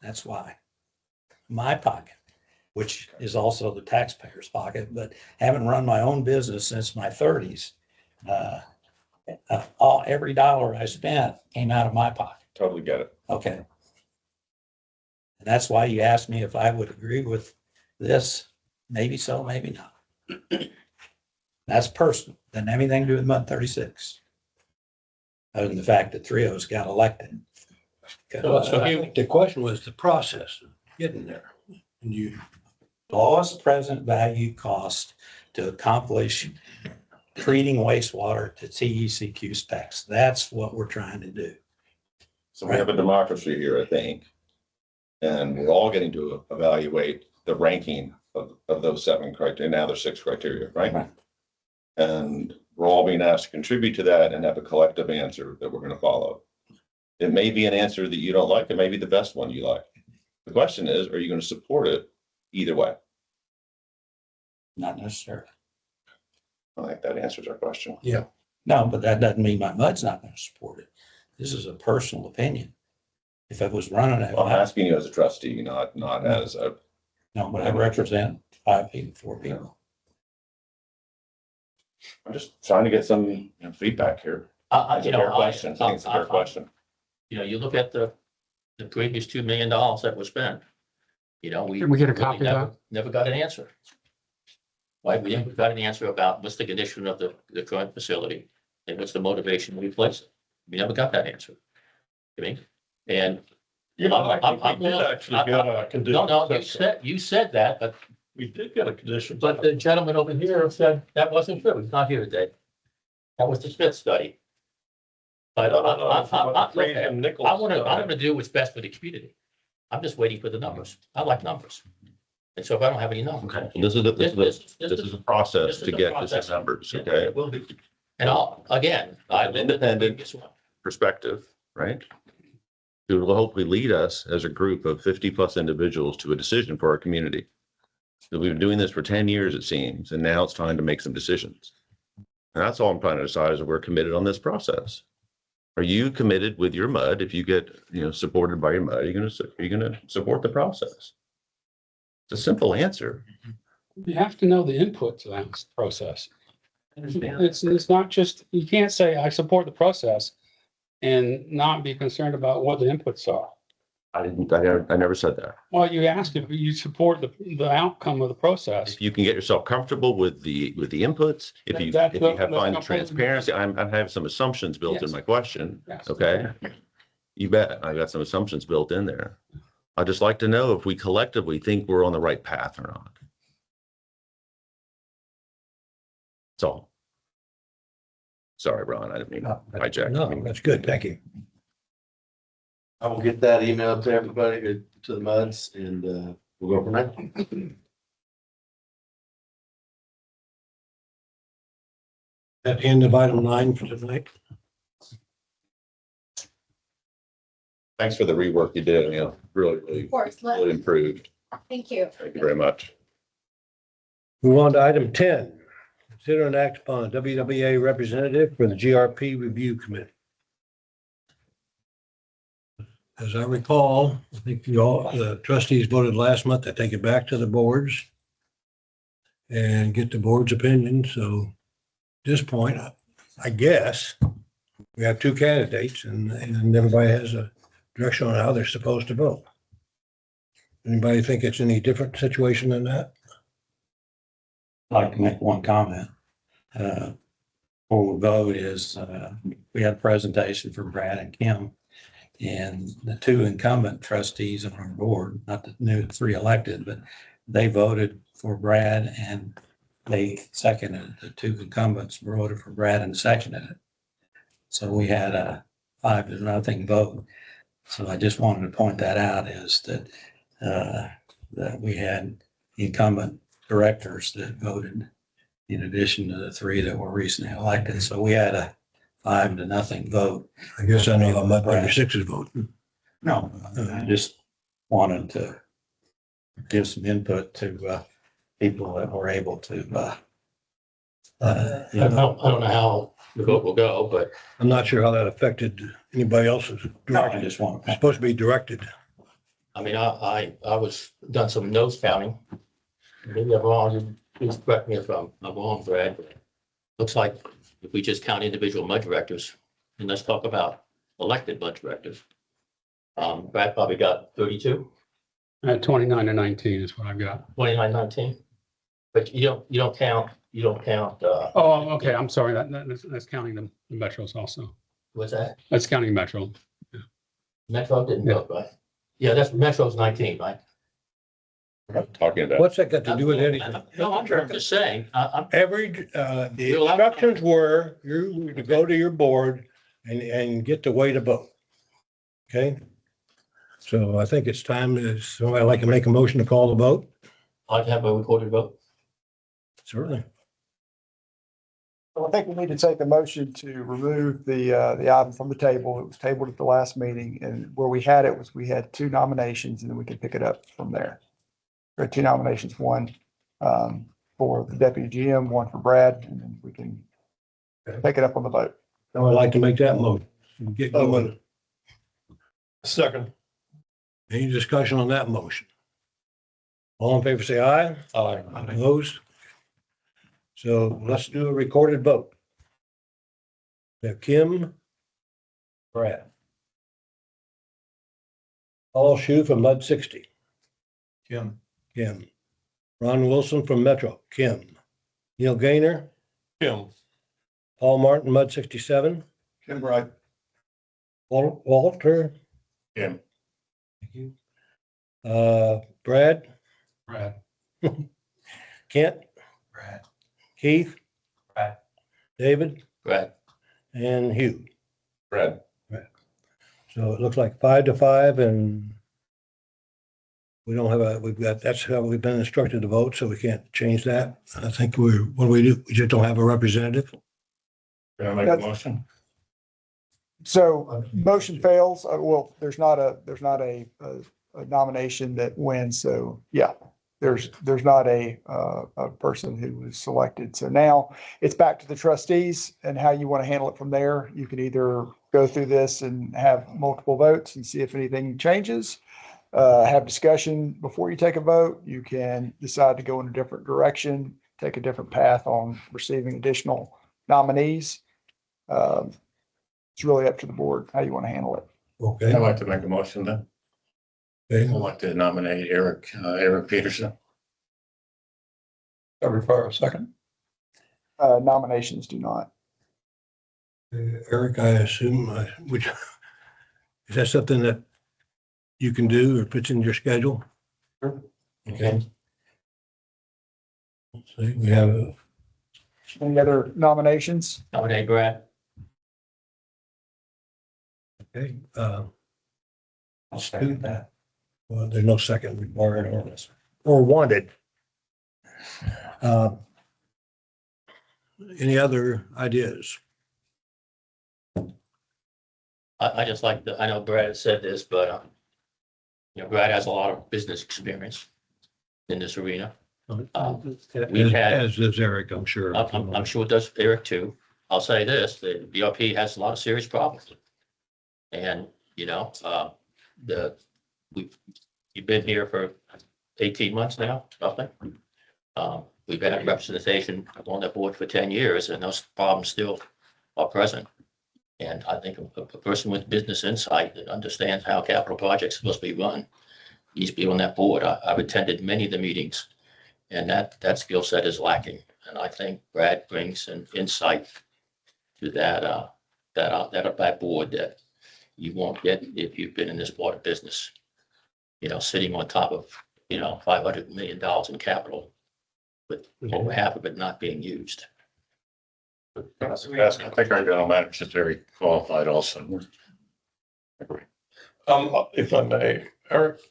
That's why. My pocket, which is also the taxpayer's pocket, but having run my own business since my thirties, every dollar I spent came out of my pocket. totally get it. Okay. And that's why you asked me if I would agree with this. Maybe so, maybe not. That's personal. Doesn't have anything to do with Mud 36. Other than the fact that three of us got elected. So I think the question was the process of getting there. And you, Lowest present value cost to accomplish treating wastewater to TECQ specs. That's what we're trying to do. So we have a democracy here, I think. And we're all getting to evaluate the ranking of those 7 criteria. Now there's 6 criteria, right? Right. And we're all being asked to contribute to that and have a collective answer that we're going to follow. It may be an answer that you don't like. It may be the best one you like. The question is, are you going to support it either way? Not necessarily. I think that answers our question. No, but that doesn't mean my mud's not going to support it. This is a personal opinion. If I was running it, Well, I'm asking you as a trustee, not as a, no, but I represent 5 people, 4 people. I'm just trying to get some feedback here. It's a fair question. I think it's a fair question. You know, you look at the previous $2 million that was spent. You know, Can we get a really copy of that? never got an answer. Right, we never got an answer about what's the condition of the current facility and what's the motivation to replace it. We never got that answer. I mean, and You know, I'm- I think we did actually get a condition. no, you said that, but We did get a condition. But the gentleman over here said that wasn't true. He's not here today. That was the Smith study. But No, no, no, from what look, Fraser and I Nichols want said. to do what's best for the community. I'm just waiting for the numbers. I like numbers. And so if I don't have any numbers. Okay, this is a process to get to some numbers, Yeah, okay? it will be. And again, An independent perspective, right? It will hopefully lead us as a group of 50+ individuals to a decision for our community. So we've been doing this for 10 years, it seems, and now it's time to make some decisions. And that's all I'm trying to decide is that we're committed on this process. Are you committed with your mud? If you get, supported by your mud, are you gonna support the process? It's a simple answer. You have to know the input to that process. I understand. It's not just, you can't say, I support the process and not be concerned about what the inputs are. I never said that. Well, you asked if you support the outcome of the process. If you can get yourself comfortable with the inputs, if you That's if you have that's find no the transparency, I have some assumptions built in Yes. my question. Yes. Okay. You bet. I got some assumptions built in there. I'd just like to know if we collectively think we're on the right path or not. That's all. Sorry, Ron, I didn't mean to hijack. no, that's good. Thank you. I will get that email to everybody, to the MUDs, and we'll go from there. At the end of item 9 for tonight. Thanks for the rework you did. Really Of course, really improved. thank you. Thank you very much. Move on to item 10. Consider an act upon a WWA representative for the GRP Review Committee. As I recall, I think the trustees voted last month to take it back to the boards and get the board's opinion. So at this point, I guess we have 2 candidates and everybody has a direction on how they're supposed to vote. Anybody think it's any different situation than that? I'd like to make one comment. Before we vote is, we had a presentation from Brad and Kim. And the 2 incumbent trustees on our board, not the new 3 elected, but they voted for Brad and they seconded it. The 2 incumbents voted for Brad and seconded it. So we had a 5-0 vote. So I just wanted to point that out is that, that we had incumbent directors that voted in addition to the 3 that were recently elected. So we had a 5-0 vote. I guess I know how much number 6 is voting. No, I just wanted to give some input to people that were able to. I don't know how the vote will go, but I'm not sure how that affected anybody else's No, I direction. just want It's supposed to be directed. I mean, I was done some nose counting. Maybe I'm wrong, please correct me if I'm wrong, Brad. Looks like if we just count individual mud directors, and let's talk about elected mud directors. Brad probably got 32, 29-19 is what I've got. 29, 19. But you don't count, Oh, okay, I'm sorry, that's counting the metros also. what's that? That's counting metro. Metro didn't vote, right? Yeah, that's Metro's 19, right? We're not talking about. What's that got to do with anything? No, I'm just saying, I'm, The instructions were you to go to your board and get the way to vote. Okay? So I think it's time, somebody like to make a motion to call the vote? I'd have a recorded vote. Certainly. So I think we need to take a motion to remove the item from the table. It was tabled at the last meeting, and where we had it was we had 2 nominations, and then we could pick it up from there. There are 2 nominations, one for the deputy GM, one for Brad, and then we can take it up on the vote. I'd like to make that motion. Get going. Second. Any discussion on that motion? All in favor, say aye. Aye. Opposed? So let's do a recorded vote. We have Kim, Brad. Paul Shu from Mud 60, Kim. Kim. Ron Wilson from Metro, Kim. Neil Gaynor, Kim. Paul Martin, Mud 67, Kim Bright. Walter. Kim. Thank you. Brad, Brad. Kent, Brad. Keith, Brad. David, Brad, and Hugh. Brad. So it looks like 5-5, and we don't have that's how we've been instructed to vote, so we can't change that. I think what do? We just don't have a representative. Can I make a motion? So motion fails. Well, there's not a nomination that wins. So yeah, there's not a person who was selected. So now it's back to the trustees and how you want to handle it from there. You can either go through this and have multiple votes and see if anything changes. Have discussion before you take a vote. You can decide to go in a different direction, take a different path on receiving additional nominees. It's really up to the board how you want to handle it. Okay. I'd like to make a motion then. Okay. I'd like to nominate Eric Peterson. I require a second. Nominations do not. Eric, I assume, is that something that you can do or fits in your schedule? Sure. Okay. Let's see, we have, Any other nominations? nominate Brad. okay, I'll second that. well, there's no second required or wanted. Any other ideas? I just like I know Brad has said this, but, Brad has a lot of business experience in this arena. We've had- As does Eric, I'm sure. I'm sure it does Eric too. I'll say this, the BRP has a lot of serious problems. And, you've been here for 18 months now, roughly. We've had representation on that board for 10 years and those problems still are present. And I think a person with business insight that understands how capital projects are supposed to be run needs to be on that board. I've attended many of the meetings and that skill set is lacking. And I think Brad brings an insight to that board that you won't get if you've been in this part of business. Sitting on top of, $500 million in capital, with over half of it not being used. I think our general manager is very qualified also. Agree. If I may, Eric,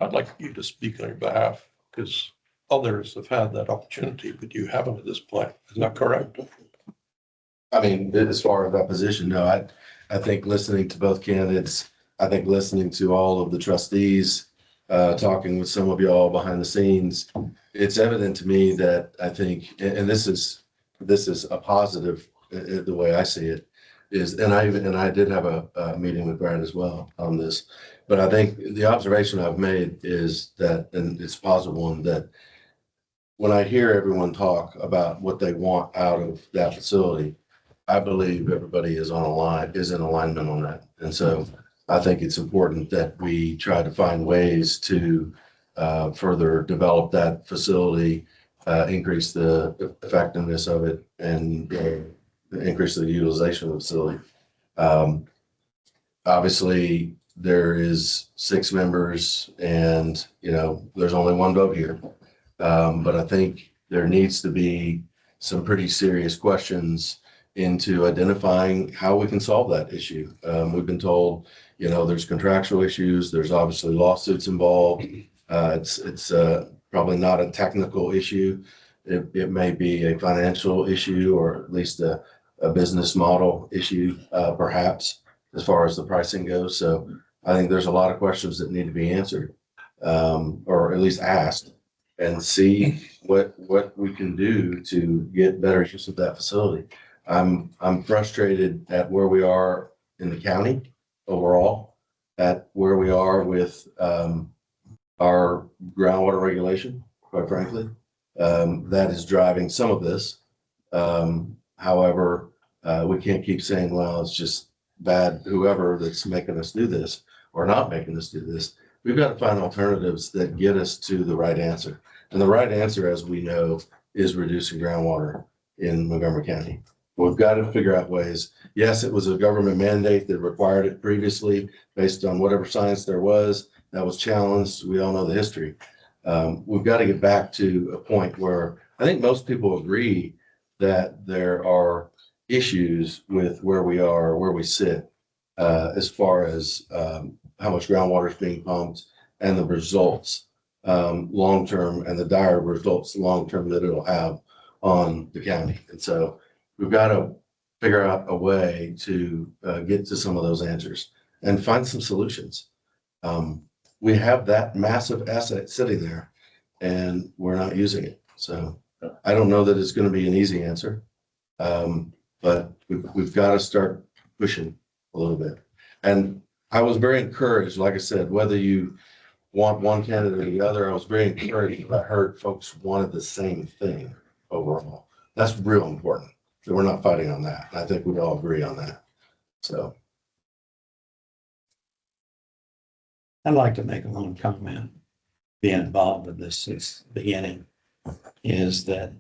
I'd like you to speak on your behalf because others have had that opportunity, but you haven't at this point. Is that correct? I mean, as far as that position, no, I think listening to both candidates, I think listening to all of the trustees, talking with some of y'all behind the scenes, it's evident to me that I think, and this is a positive, the way I see it, is, and I did have a meeting with Brad as well on this, but I think the observation I've made is that, and it's a positive one, that when I hear everyone talk about what they want out of that facility, I believe everybody is in alignment on that. And so I think it's important that we try to find ways to further develop that facility, increase the effectiveness of it, and increase the utilization of the facility. Obviously, there is 6 members and, there's only one vote here. But I think there needs to be some pretty serious questions into identifying how we can solve that issue. We've been told, there's contractual issues, there's obviously lawsuits involved. It's probably not a technical issue. It may be a financial issue, or at least a business model issue, perhaps, as far as the pricing goes. So I think there's a lot of questions that need to be answered, or at least asked, and see what we can do to get better use of that facility. I'm frustrated at where we are in the county overall, at where we are with our groundwater regulation, quite frankly. That is driving some of this. However, we can't keep saying, well, it's just bad, whoever that's making us do this or not making us do this. We've got to find alternatives that get us to the right answer. And the right answer, as we know, is reducing groundwater in Montgomery County. We've got to figure out ways. Yes, it was a government mandate that required it previously based on whatever science there was. That was challenged. We all know the history. We've got to get back to a point where I think most people agree that there are issues with where we are, where we sit, as far as how much groundwater is being pumped and the results long-term, and the dire results long-term that it'll have on the county. And so we've got to figure out a way to get to some of those answers and find some solutions. We have that massive asset sitting there and we're not using it. So I don't know that it's going to be an easy answer, but we've got to start pushing a little bit. And I was very encouraged, like I said, whether you want one candidate or the other, I was very encouraged. I heard folks wanted the same thing overall. That's real important. So we're not fighting on that. I think we all agree on that. So. I'd like to make one comment. Being involved with this since the beginning is that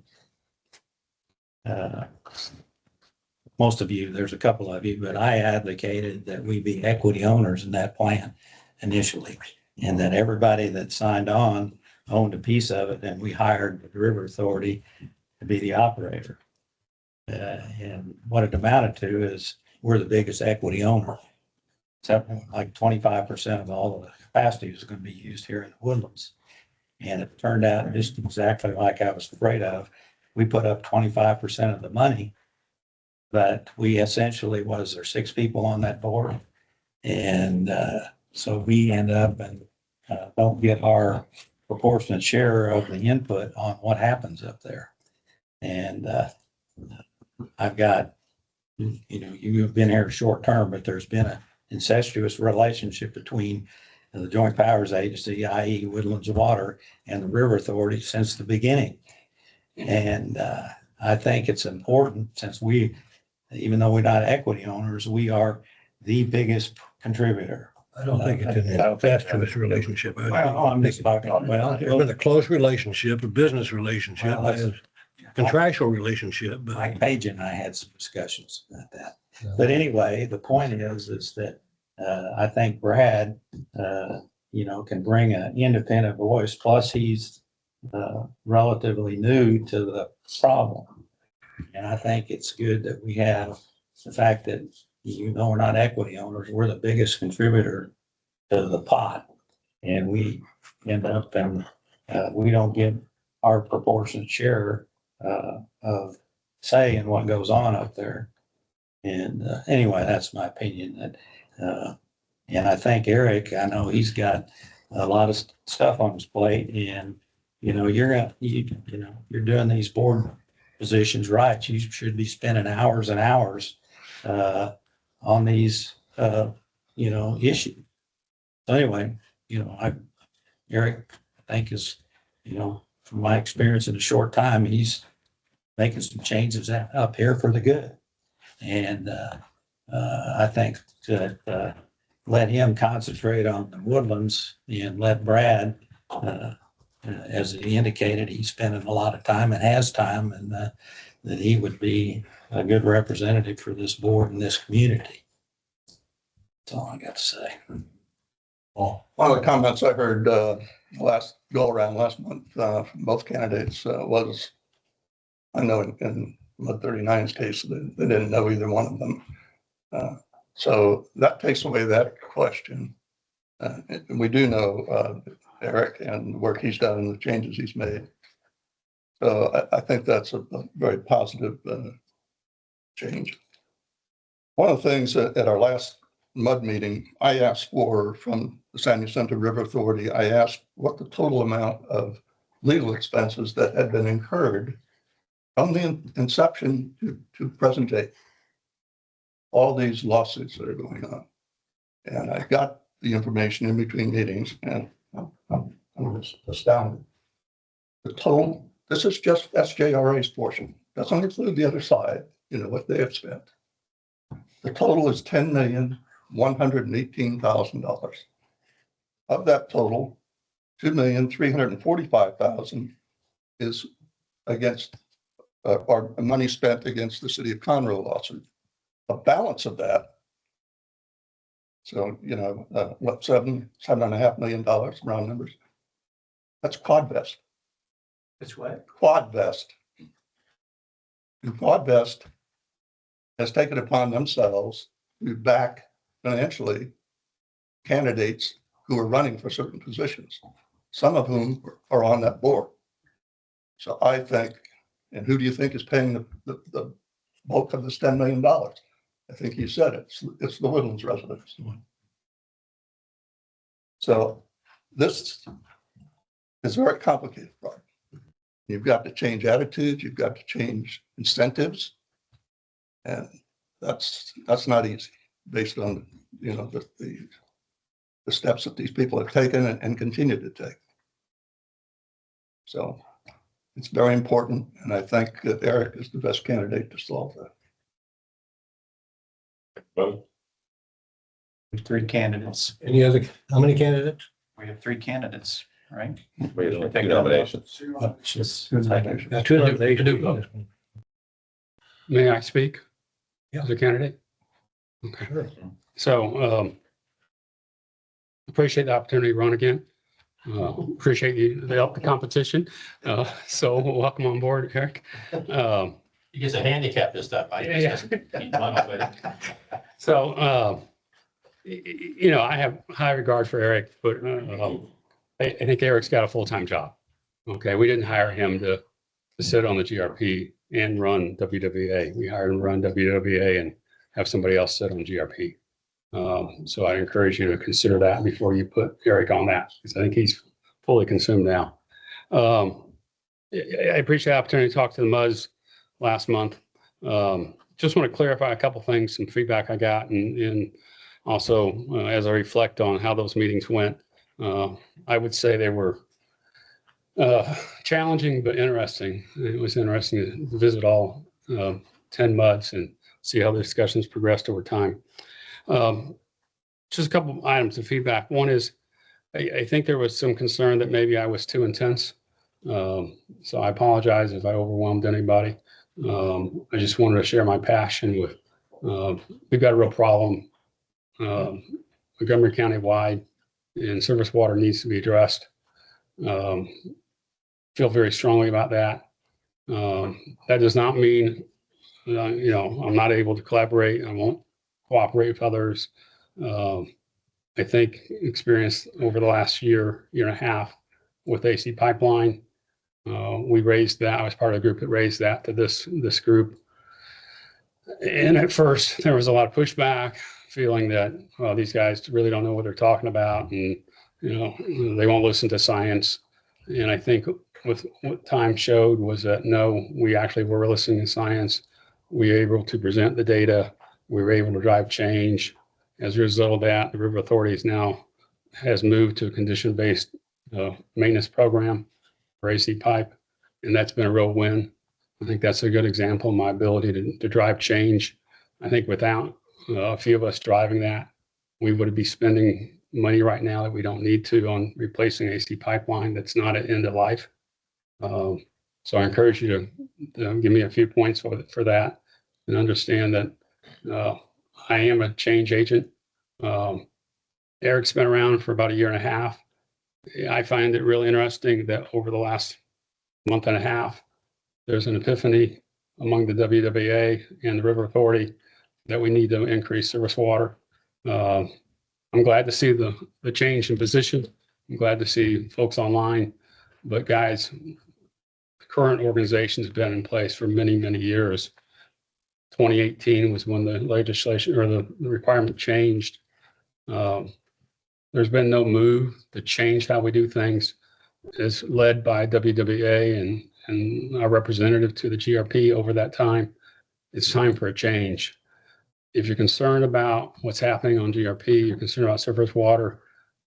most of you, there's a couple of you, but I advocated that we be equity owners in that plan initially, and that everybody that signed on owned a piece of it, and we hired the River Authority to be the operator. And what it amounted to is we're the biggest equity owner. Something like 25% of all of the capacity is going to be used here in Woodlands. And it turned out just exactly like I was afraid of. We put up 25% of the money, but we essentially, was there 6 people on that board? And so we end up and don't get our proportionate share of the input on what happens up there. And I've got, you've been here short term, but there's been a incestuous relationship between the Joint Powers Agency, i.e. Woodlands Water, and the River Authority since the beginning. And I think it's important, since we, even though we're not equity owners, we are the biggest contributor. I don't think it's an incestuous relationship. Well, I'm just talking, well, There's been a close relationship, a business relationship, Well, that's- a contractual relationship, but. Mike Page and I had some discussions about that. But anyway, the point is that I think Brad, can bring an independent voice. Plus, he's relatively new to the problem. And I think it's good that we have the fact that, we're not equity owners, we're the biggest contributor to the pot. And we end up and we don't get our proportionate share, of say in what goes on up there. And, anyway, that's my opinion and I think Eric, I know he's got a lot of stuff on his plate and, you're doing these board positions right. You should be spending hours and hours, on these, issues. So anyway, Eric, I think from my experience in a short time, he's making some changes up here for the good. And, I think that, let him concentrate on the Woodlands and let Brad, as he indicated, he's spending a lot of time and has time and, that he would be a good representative for this board and this community. That's all I got to say. One of the comments I heard last go around last month from both candidates was, I know in the 39's case, they didn't know either one of them. So that takes away that question. And we do know Eric and the work he's done and the changes he's made. So I think that's a very positive change. One of the things at our last MUD meeting, I asked for from the San Jacinto River Authority, I asked what the total amount of legal expenses that had been incurred from the inception to present day. All these lawsuits that are going on. And I got the information in between meetings and I'm astounded. The total, this is just SJRA's portion. Doesn't include the other side, what they have spent. The total is $10,118,000. Of that total, $2,345,000 is against or money spent against the city of Conroe lawsuit. A balance of that. So, what, $7.5 million round numbers. That's Quadvest. That's what? Quadvest. And Quadvest has taken upon themselves to back financially candidates who are running for certain positions, some of whom are on that board. So I think, and who do you think is paying the bulk of this $10 million? I think you said it. It's the Woodlands residents. So this is very complicated. Right? You've got to change attitudes. You've got to change incentives, and that's not easy based on the steps that these people have taken and continue to take. So it's very important, and I think that Eric is the best candidate to solve that. Vote. Three candidates. How many candidates? We have three candidates, right? We have only two nominations. Just Now, two of them, do vote. May I speak? Yeah. As a candidate? Okay. So, appreciate the opportunity to run again. Appreciate the competition. So welcome on board, Eric. He gets a handicap this time. Mike. Yeah. He's not already. So, I have high regard for Eric, but I think Eric's got a full-time job. Okay, we didn't hire him to sit on the GRP and run WWA. We hired him to run WWA and have somebody else sit on GRP. So I encourage you to consider that before you put Eric on that, because I think he's fully consumed now. I appreciate the opportunity to talk to the MUDs last month. Just want to clarify a couple things, some feedback I got, and also as I reflect on how those meetings went, I would say they were challenging but interesting. It was interesting to visit all 10 MUDs and see how the discussions progressed over time. Just a couple of items of feedback. One is I think there was some concern that maybe I was too intense. So I apologize if I overwhelmed anybody. I just wanted to share my passion with, we've got a real problem, Montgomery County wide, and surface water needs to be addressed. Feel very strongly about that. That does not mean, I'm not able to collaborate. I won't cooperate with others. I think experience over the last year and a half with AC Pipeline, We raised that. I was part of the group that raised that to this group. And at first, there was a lot of pushback, feeling that, well, these guys really don't know what they're talking about, and they won't listen to science. And I think with what time showed was that no, we actually were listening to science. We were able to present the data. We were able to drive change. As a result of that, the River Authority now has moved to a condition-based maintenance program for AC pipe, and that's been a real win. I think that's a good example of my ability to drive change. I think without a few of us driving that, we would be spending money right now that we don't need to on replacing AC pipeline that's not at end of life. So I encourage you to give me a few points for that, and understand that I am a change agent. Eric's been around for about a year and a half. I find it really interesting that over the last month and a half, there's an epiphany among the WWA and the River Authority that we need to increase service water. I'm glad to see the change in position. I'm glad to see folks online. But guys, the current organization's been in place for many, many years. 2018 was when the legislation or the requirement changed. There's been no move to change how we do things. It's led by WWA and our representative to the GRP over that time. It's time for a change. If you're concerned about what's happening on GRP, you're concerned about surface water,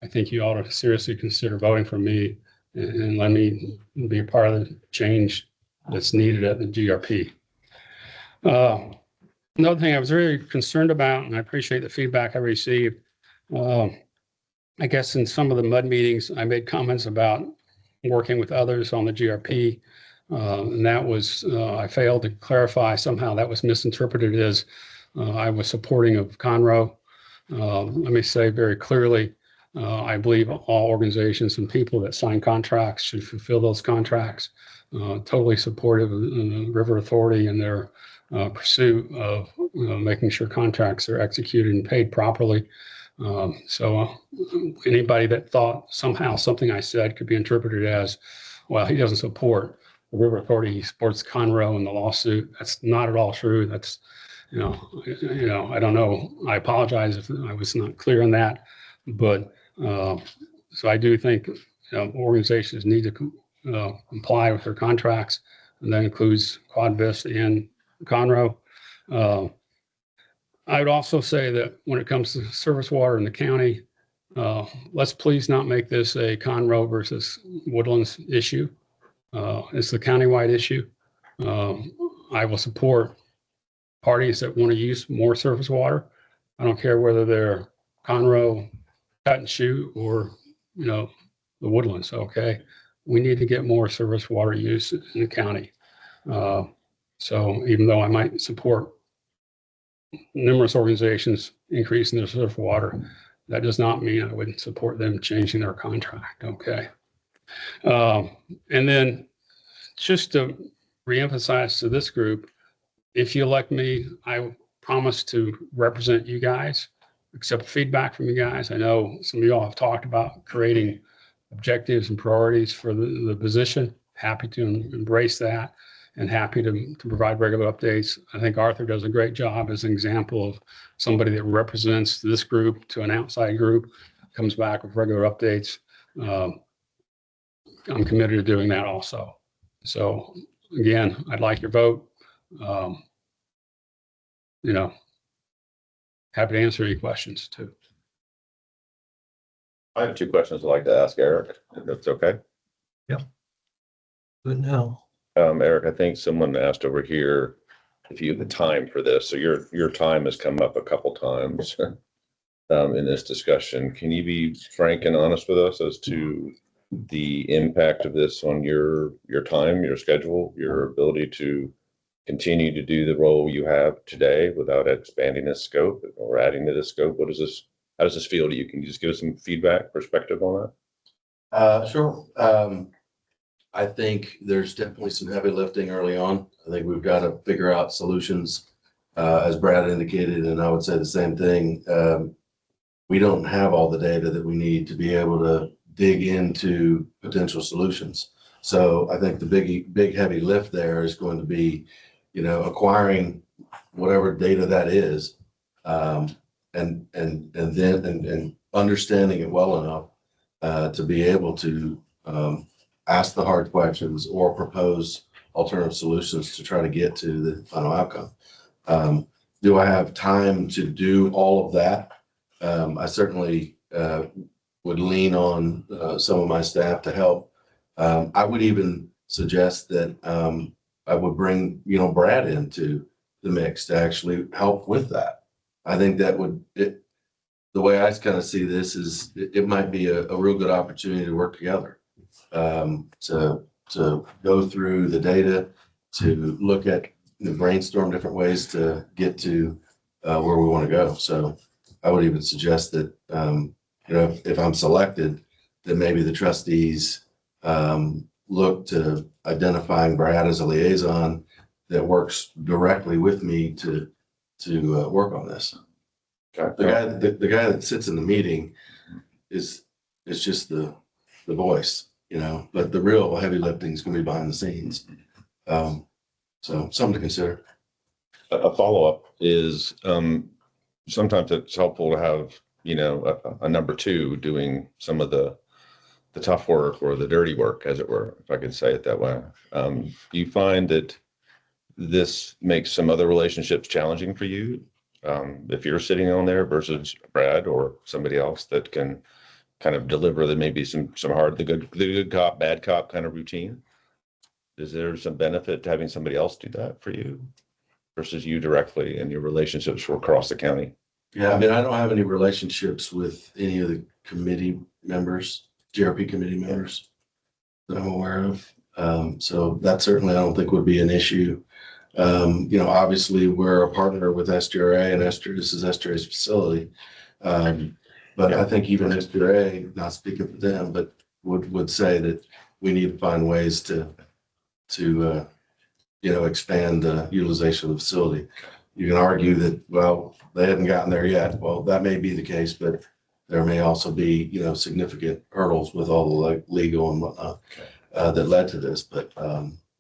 I think you ought to seriously consider voting for me and let me be a part of the change that's needed at the GRP. Another thing I was really concerned about, and I appreciate the feedback I received, I guess in some of the MUD meetings, I made comments about working with others on the GRP. And that was, I failed to clarify. Somehow that was misinterpreted as I was supporting of Conroe. Let me say very clearly, I believe all organizations and people that sign contracts should fulfill those contracts. Totally supportive of the River Authority and their pursuit of making sure contracts are executed and paid properly. So anybody that thought somehow something I said could be interpreted as, well, he doesn't support the River Authority, he supports Conroe in the lawsuit. That's not at all true. That's, I don't know. I apologize if I was not clear on that, but so I do think organizations need to comply with their contracts, and that includes Quadvest and Conroe. I would also say that when it comes to surface water in the county, let's please not make this a Conroe versus Woodlands issue. It's the countywide issue. I will support parties that want to use more surface water. I don't care whether they're Conroe, Cut and Shoot, or the Woodlands. Okay, we need to get more surface water use in the county. So even though I might support numerous organizations increasing their surface water, that does not mean I would support them changing their contract. Okay. And then just to reemphasize to this group, if you elect me, I promise to represent you guys, accept feedback from you guys. I know some of y'all have talked about creating objectives and priorities for the position. Happy to embrace that, and happy to provide regular updates. I think Arthur does a great job as an example of somebody that represents this group to an outside group, comes back with regular updates. I'm committed to doing that also. So again, I'd like your vote. Happy to answer any questions too. I have two questions I'd like to ask Eric, if that's okay. Good now. Eric, I think someone asked over here if you have the time for this. So your time has come up a couple times in this discussion. Can you be frank and honest with us as to the impact of this on your time, your schedule, your ability to continue to do the role you have today without expanding the scope or adding to the scope? How does this feel to you? Can you just give us some feedback, perspective on that? Sure. I think there's definitely some heavy lifting early on. I think we've got to figure out solutions, as Brad indicated, and I would say the same thing. We don't have all the data that we need to be able to dig into potential solutions. So I think the big heavy lift there is going to be, acquiring whatever data that is. And understanding it well enough to be able to ask the hard questions or propose alternative solutions to try to get to the final outcome. Do I have time to do all of that? I certainly would lean on some of my staff to help. I would even suggest that I would bring, Brad into the mix to actually help with that. I think that the way I kind of see this is it might be a real good opportunity to work together, to go through the data, to look at, brainstorm different ways to get to where we want to go. So I would even suggest that, if I'm selected, then maybe the trustees look to identifying Brad as a liaison that works directly with me to work on this. The guy that sits in the meeting is just the voice, but the real heavy lifting is going to be behind the scenes. So something to consider. A follow-up is, sometimes it's helpful to have, a number two doing some of the tough work or the dirty work, as it were, if I could say it that way. Do you find that this makes some other relationships challenging for you? If you're sitting on there versus Brad or somebody else that can kind of deliver that maybe some hard, the good cop, bad cop kind of routine? Is there some benefit to having somebody else do that for you versus you directly and your relationships across the county? Yeah, I mean, I don't have any relationships with any of the committee members, GRP committee members that I'm aware of. So that certainly I don't think would be an issue. Obviously we're a partner with SGRA, and this is SGRA's facility. But I think even SGRA, not speaking for them, but would say that we need to find ways to expand the utilization of the facility. You can argue that, well, they haven't gotten there yet. Well, that may be the case, but there may also be, significant hurdles with all the legal and whatnot that led to this. But,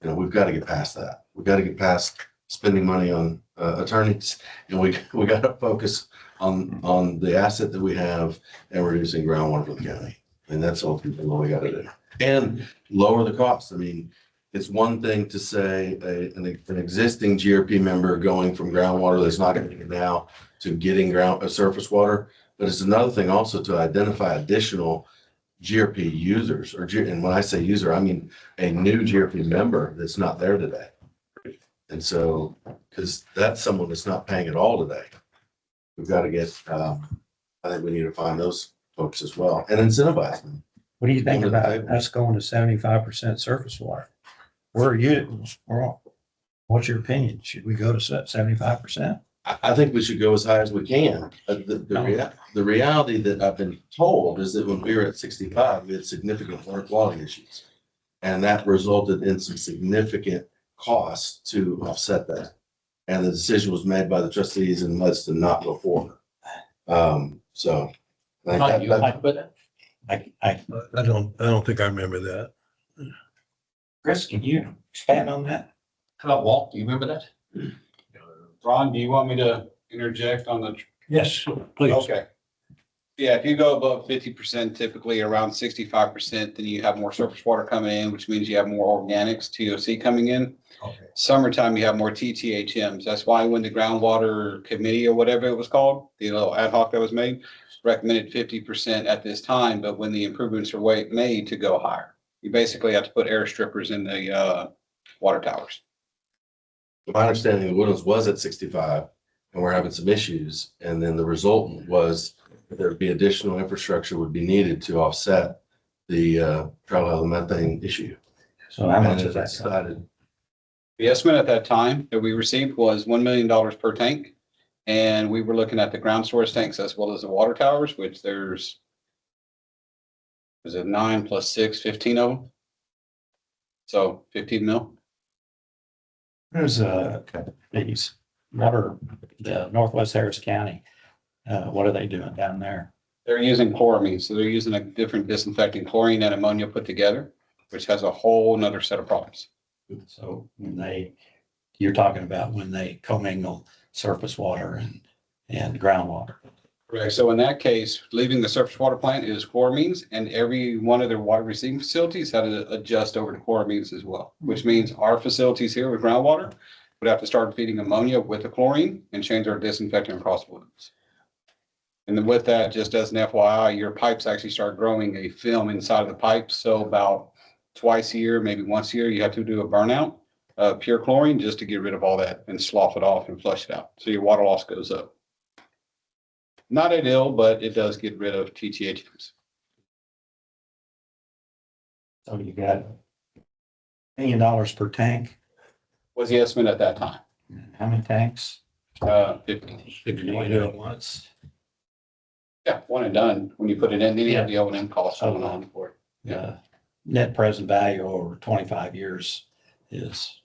we've got to get past that. We've got to get past spending money on attorneys, and we got to focus on the asset that we have and reducing groundwater for the county. And that's ultimately what we got to do. And lower the cost. I mean, it's one thing to say an existing GRP member going from groundwater that's not getting it now to getting surface water, but it's another thing also to identify additional GRP users, and when I say user, I mean a new GRP member that's not there today. And so, because that's someone that's not paying at all today, we've got to get. I think we need to find those folks as well and incentivize them. What do you think about us going to 75% surface water? What's your opinion? Should we go to 75%? I think we should go as high as we can. The reality that I've been told is that when we were at 65, we had significant water quality issues. And that resulted in some significant costs to offset that. And the decision was made by the trustees and lets them not go forward. So. I don't think I remember that. Chris, can you expand on that? How about Walt? Do you remember that? Ron, do you want me to interject on the? Yes, please. Okay. Yeah, if you go above 50%, typically around 65%, then you have more surface water coming in, which means you have more organics, TOC coming in. Okay. Summertime, you have more TTHMs. That's why when the groundwater committee or whatever it was called, the little ad hoc that was made, recommended 50% at this time, but when the improvements are made to go higher, you basically have to put air strippers in the water towers. My understanding, the Woodlands was at 65 and we're having some issues. And then the result was there'd be additional infrastructure would be needed to offset the trihalometane issue. So how much And is that? decided, The estimate at that time that we received was $1 million per tank. And we were looking at the ground source tanks as well as the water towers, which there's, is it 9 + 6, 15 of them? So 15 mil. There's these water, the Northwest Harris County. What are they doing down there? They're using chloramine, so they're using a different disinfecting, chlorine and ammonia put together. which has a whole nother set of problems. So you're talking about when they commingle surface water and groundwater. Correct. So in that case, leaving the surface water plant is chloramines, and every one of their water receiving facilities had to adjust over to chloramines as well, which means our facilities here with groundwater would have to start feeding ammonia with the chlorine and change our disinfectant across Woodlands. And then with that, just as an FYI, your pipes actually start growing a film inside of the pipe. So about twice a year, maybe once a year, you have to do a burnout of pure chlorine just to get rid of all that and slough it off and flush it out. So your water loss goes up. Not ideal, but it does get rid of TTHMs. So you got $1 million per tank. Was the estimate at that time. How many tanks? 50. Can you do it once? Yeah, one and done. When you put it in, then you have the O&M costs going on for it. Yeah. Net present value over 25 years is,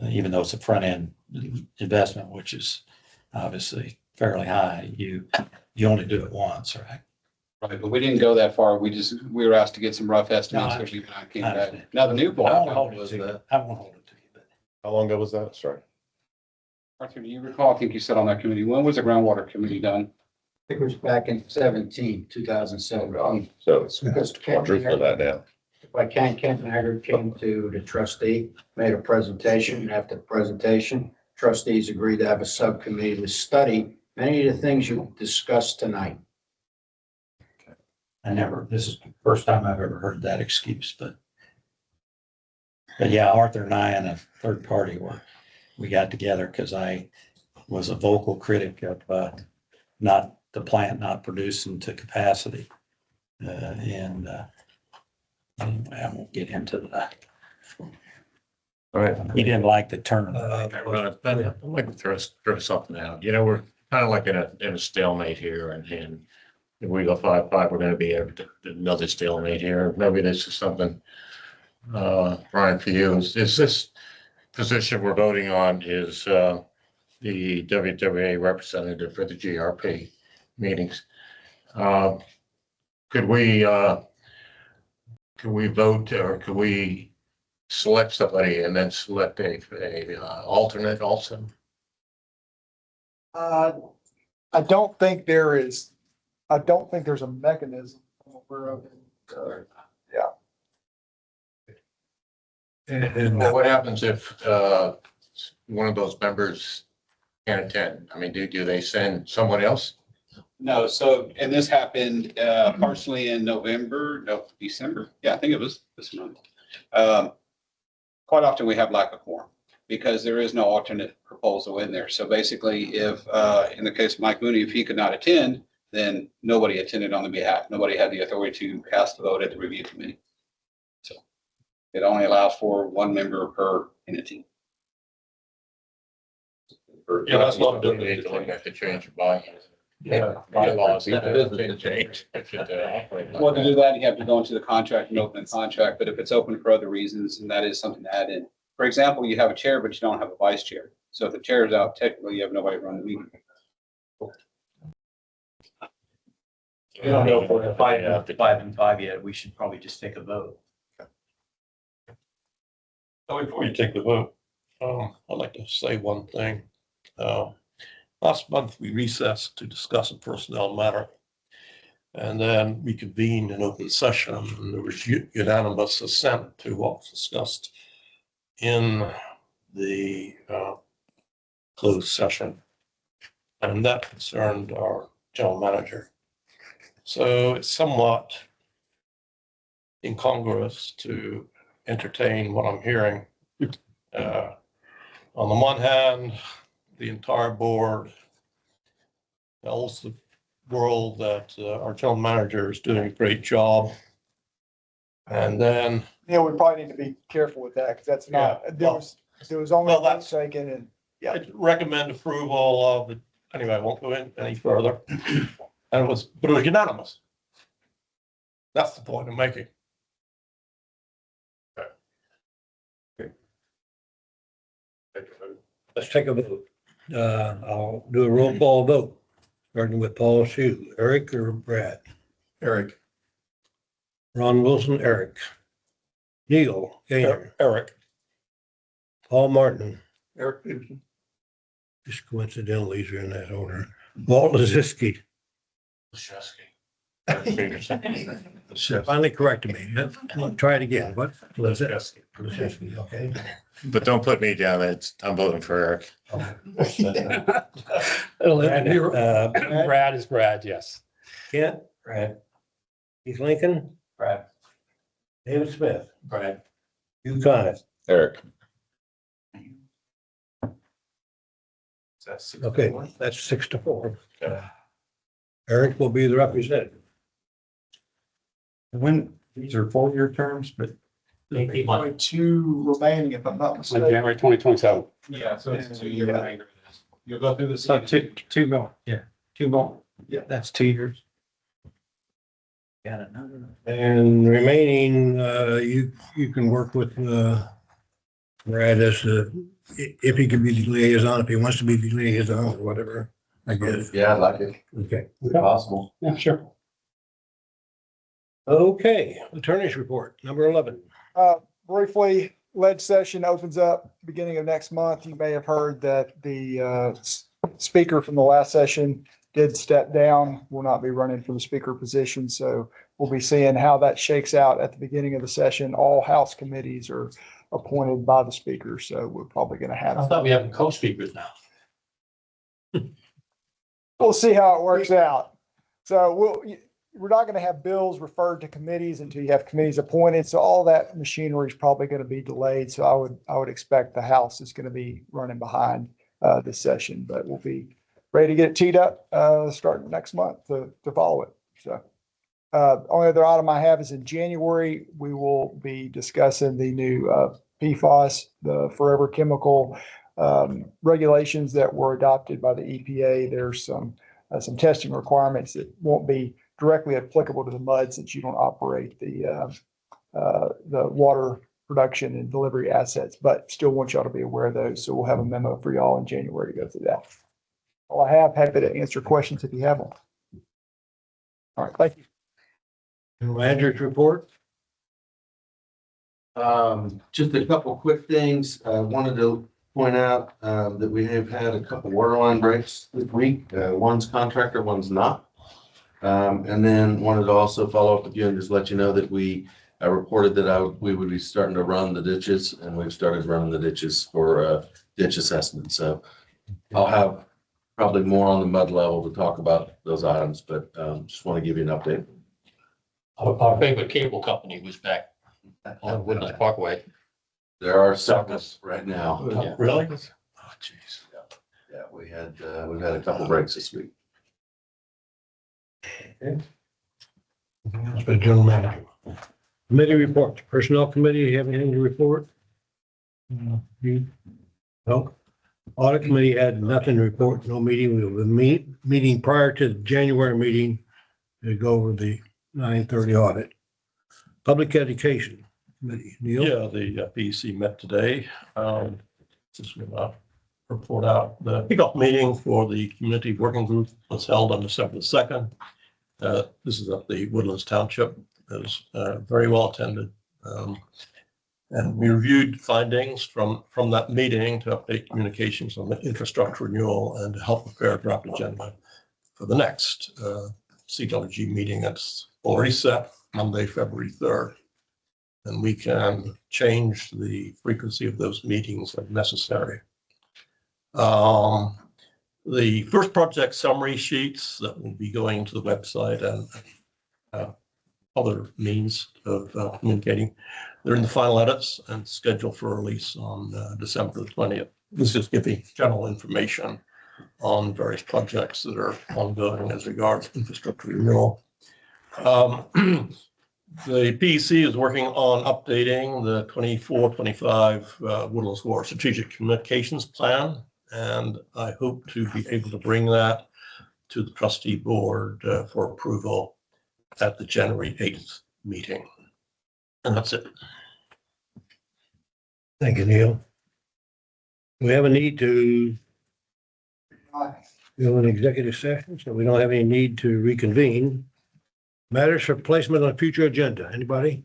even though it's a front end investment, which is obviously fairly high, you only do it once, right? Right, but we didn't go that far. We were asked to get some rough estimates. No, So we I came back. understand. Now the new I block. won't hold it to you. I won't hold it to you, but How long ago was that? Sorry. Arthur, do you recall? I think you said on that committee. When was the groundwater committee done? I think it was back in 2017. So it's quadruple that now. If I can, Kent Naggard came to the trustee, made a presentation, and after the presentation, trustees agreed to have a subcommittee to study many of the things you discussed tonight. this is the first time I've ever heard that excuse, but yeah, Arthur and I and a third party we got together because I was a vocal critic of not the plant not producing to capacity. Anyway, I won't get into that. All right. He didn't like the term. I'd like to throw something out. You know, we're kind of like in a stalemate here, and if we go 5-5, we're going to be another stalemate here. Maybe this is something, Brian, for you. Is this position we're voting on is the WWA representative for the GRP meetings? Could we vote, or could we select somebody and then select a alternate also? I don't think there's a mechanism. I'm aware of it. And what happens if one of those members can't attend? I mean, do they send someone else? No, so, and this happened partially in December. Yeah, I think it was this month. Quite often we have lack of quorum because there is no alternate proposal in there. So basically, if in the case of Mike Mooney, if he could not attend, then nobody attended on the behalf. Nobody had the authority to cast the vote at the review committee. So it only allows for one member per entity. Yeah, that's not Don't need to look at the change of bylaws. Yeah. Bylaws, that doesn't change. It should operate like Well, to that. do that, you have to go into the contract and open a contract, but if it's open for other reasons, and that is something to add in. For example, you have a chair, but you don't have a vice chair. So if the chair is out, technically you have nobody run the meeting. We don't know if we're at 5 yet. We should probably just take a vote. Before you take the vote, I'd like to say one thing. Last month, we recessed to discuss a personnel matter. And then we convened in open session, and there was unanimous assent to what was discussed in the closed session. And that concerned our general manager. So it's somewhat incongruous to entertain what I'm hearing. On the one hand, the entire board tells the world that our general manager is doing a great job. And then, We probably need to be careful with that because that's not, Yeah, there was only well, one that's- taken and I recommend approval of the, anyway, I won't go in any further. And but it was unanimous. That's the point I'm making. Let's take a vote. I'll do a roll call vote, starting with Paul Shu. Eric or Brad? Eric. Ron Wilson, Eric. Neil Gaynor, Eric, Paul Martin, Eric Peterson. just coincidentally, these are in that order. Walt Lazinski. Finally corrected me. Try it again. What? Lazinski, okay. But don't put me down. I'm voting for Eric. Brad is Brad, yes. Kent, Brad. Keith Lincoln, Brad. David Smith, Brad. Hugh Connett. Eric. Okay, that's 6-4. Okay. Eric will be the representative. When, these are 4-year terms, but there's 18 months. only 2 remaining, if I'm not On mistaken. January 2027. Yeah, so it's a 2-year remainder. You'll go through So two more, yeah, 2 more. Yeah, that's 2 years. Got another. And remaining, you can work with, Brad as, if he can be the liaison, if he wants to be the liaison or whatever, I guess. Yeah, I'd like it, Okay. if possible. Yeah, sure. Okay, attorney's report, number 11. Briefly, ledge session opens up beginning of next month. You may have heard that the speaker from the last session did step down, will not be running for the speaker position. So we'll be seeing how that shakes out at the beginning of the session. All House committees are appointed by the speaker. So we're probably going to I have, thought we have co-speakers now. we'll see how it works out. So we're not going to have bills referred to committees until you have committees appointed. So all that machinery is probably going to be delayed. So I would expect the House is going to be running behind this session, but we'll be ready to get it teed up starting next month to follow it. So only other item I have is in January, we will be discussing the new PFAS, the forever chemical regulations that were adopted by the EPA. There's some testing requirements that won't be directly applicable to the mud since you don't operate the water production and delivery assets, but still want y'all to be aware of those. So we'll have a memo for y'all in January to go through that. All I have, happy to answer questions if you have them. All right, thank you. Manager's report. Just a couple quick things. I wanted to point out that we have had a couple water line breaks this week. One's contractor, one's not. And then wanted to also follow up with you and just let you know that I reported that we would be starting to run the ditches, and we've started running the ditches for ditch assessment. So I'll have probably more on the mud level to talk about those items, but just want to give you an update. Our favorite cable company was back on Woodlands Parkway. There are several right now. Yeah. Really? Oh, geez. Yeah, we've had a couple breaks this week. That's for the general manager. Committee reports, personnel committee, you have anything to report? You? No. Audit committee had nothing to report, no meeting. We will be meeting prior to the January meeting to go over the 9:30 audit. Public education committee, Neil? yeah, the PEC met today. Just gonna report out the kickoff meeting for the community working group was held on December 2nd. This is at the Woodlands Township. It was very well attended. And we reviewed findings from that meeting to update communications on the infrastructure renewal and to help prepare a draft agenda for the next CWG meeting that's already set Monday, February 3rd. And we can change the frequency of those meetings if necessary. The first project summary sheets that will be going to the website and other means of communicating. They're in the final edits and scheduled for release on December the 20th. This is giving general information on various projects that are ongoing as regards infrastructure renewal. The PEC is working on updating the 24-25 Woodlands Water Strategic Communications Plan, and I hope to be able to bring that to the trustee board for approval at the January 8th meeting. And that's it. Thank you, Neil. We have a need to go in executive session, so we don't have any need to reconvene. Matters for placement on future agenda. Anybody?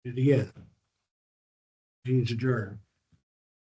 it again. Meeting's adjourned.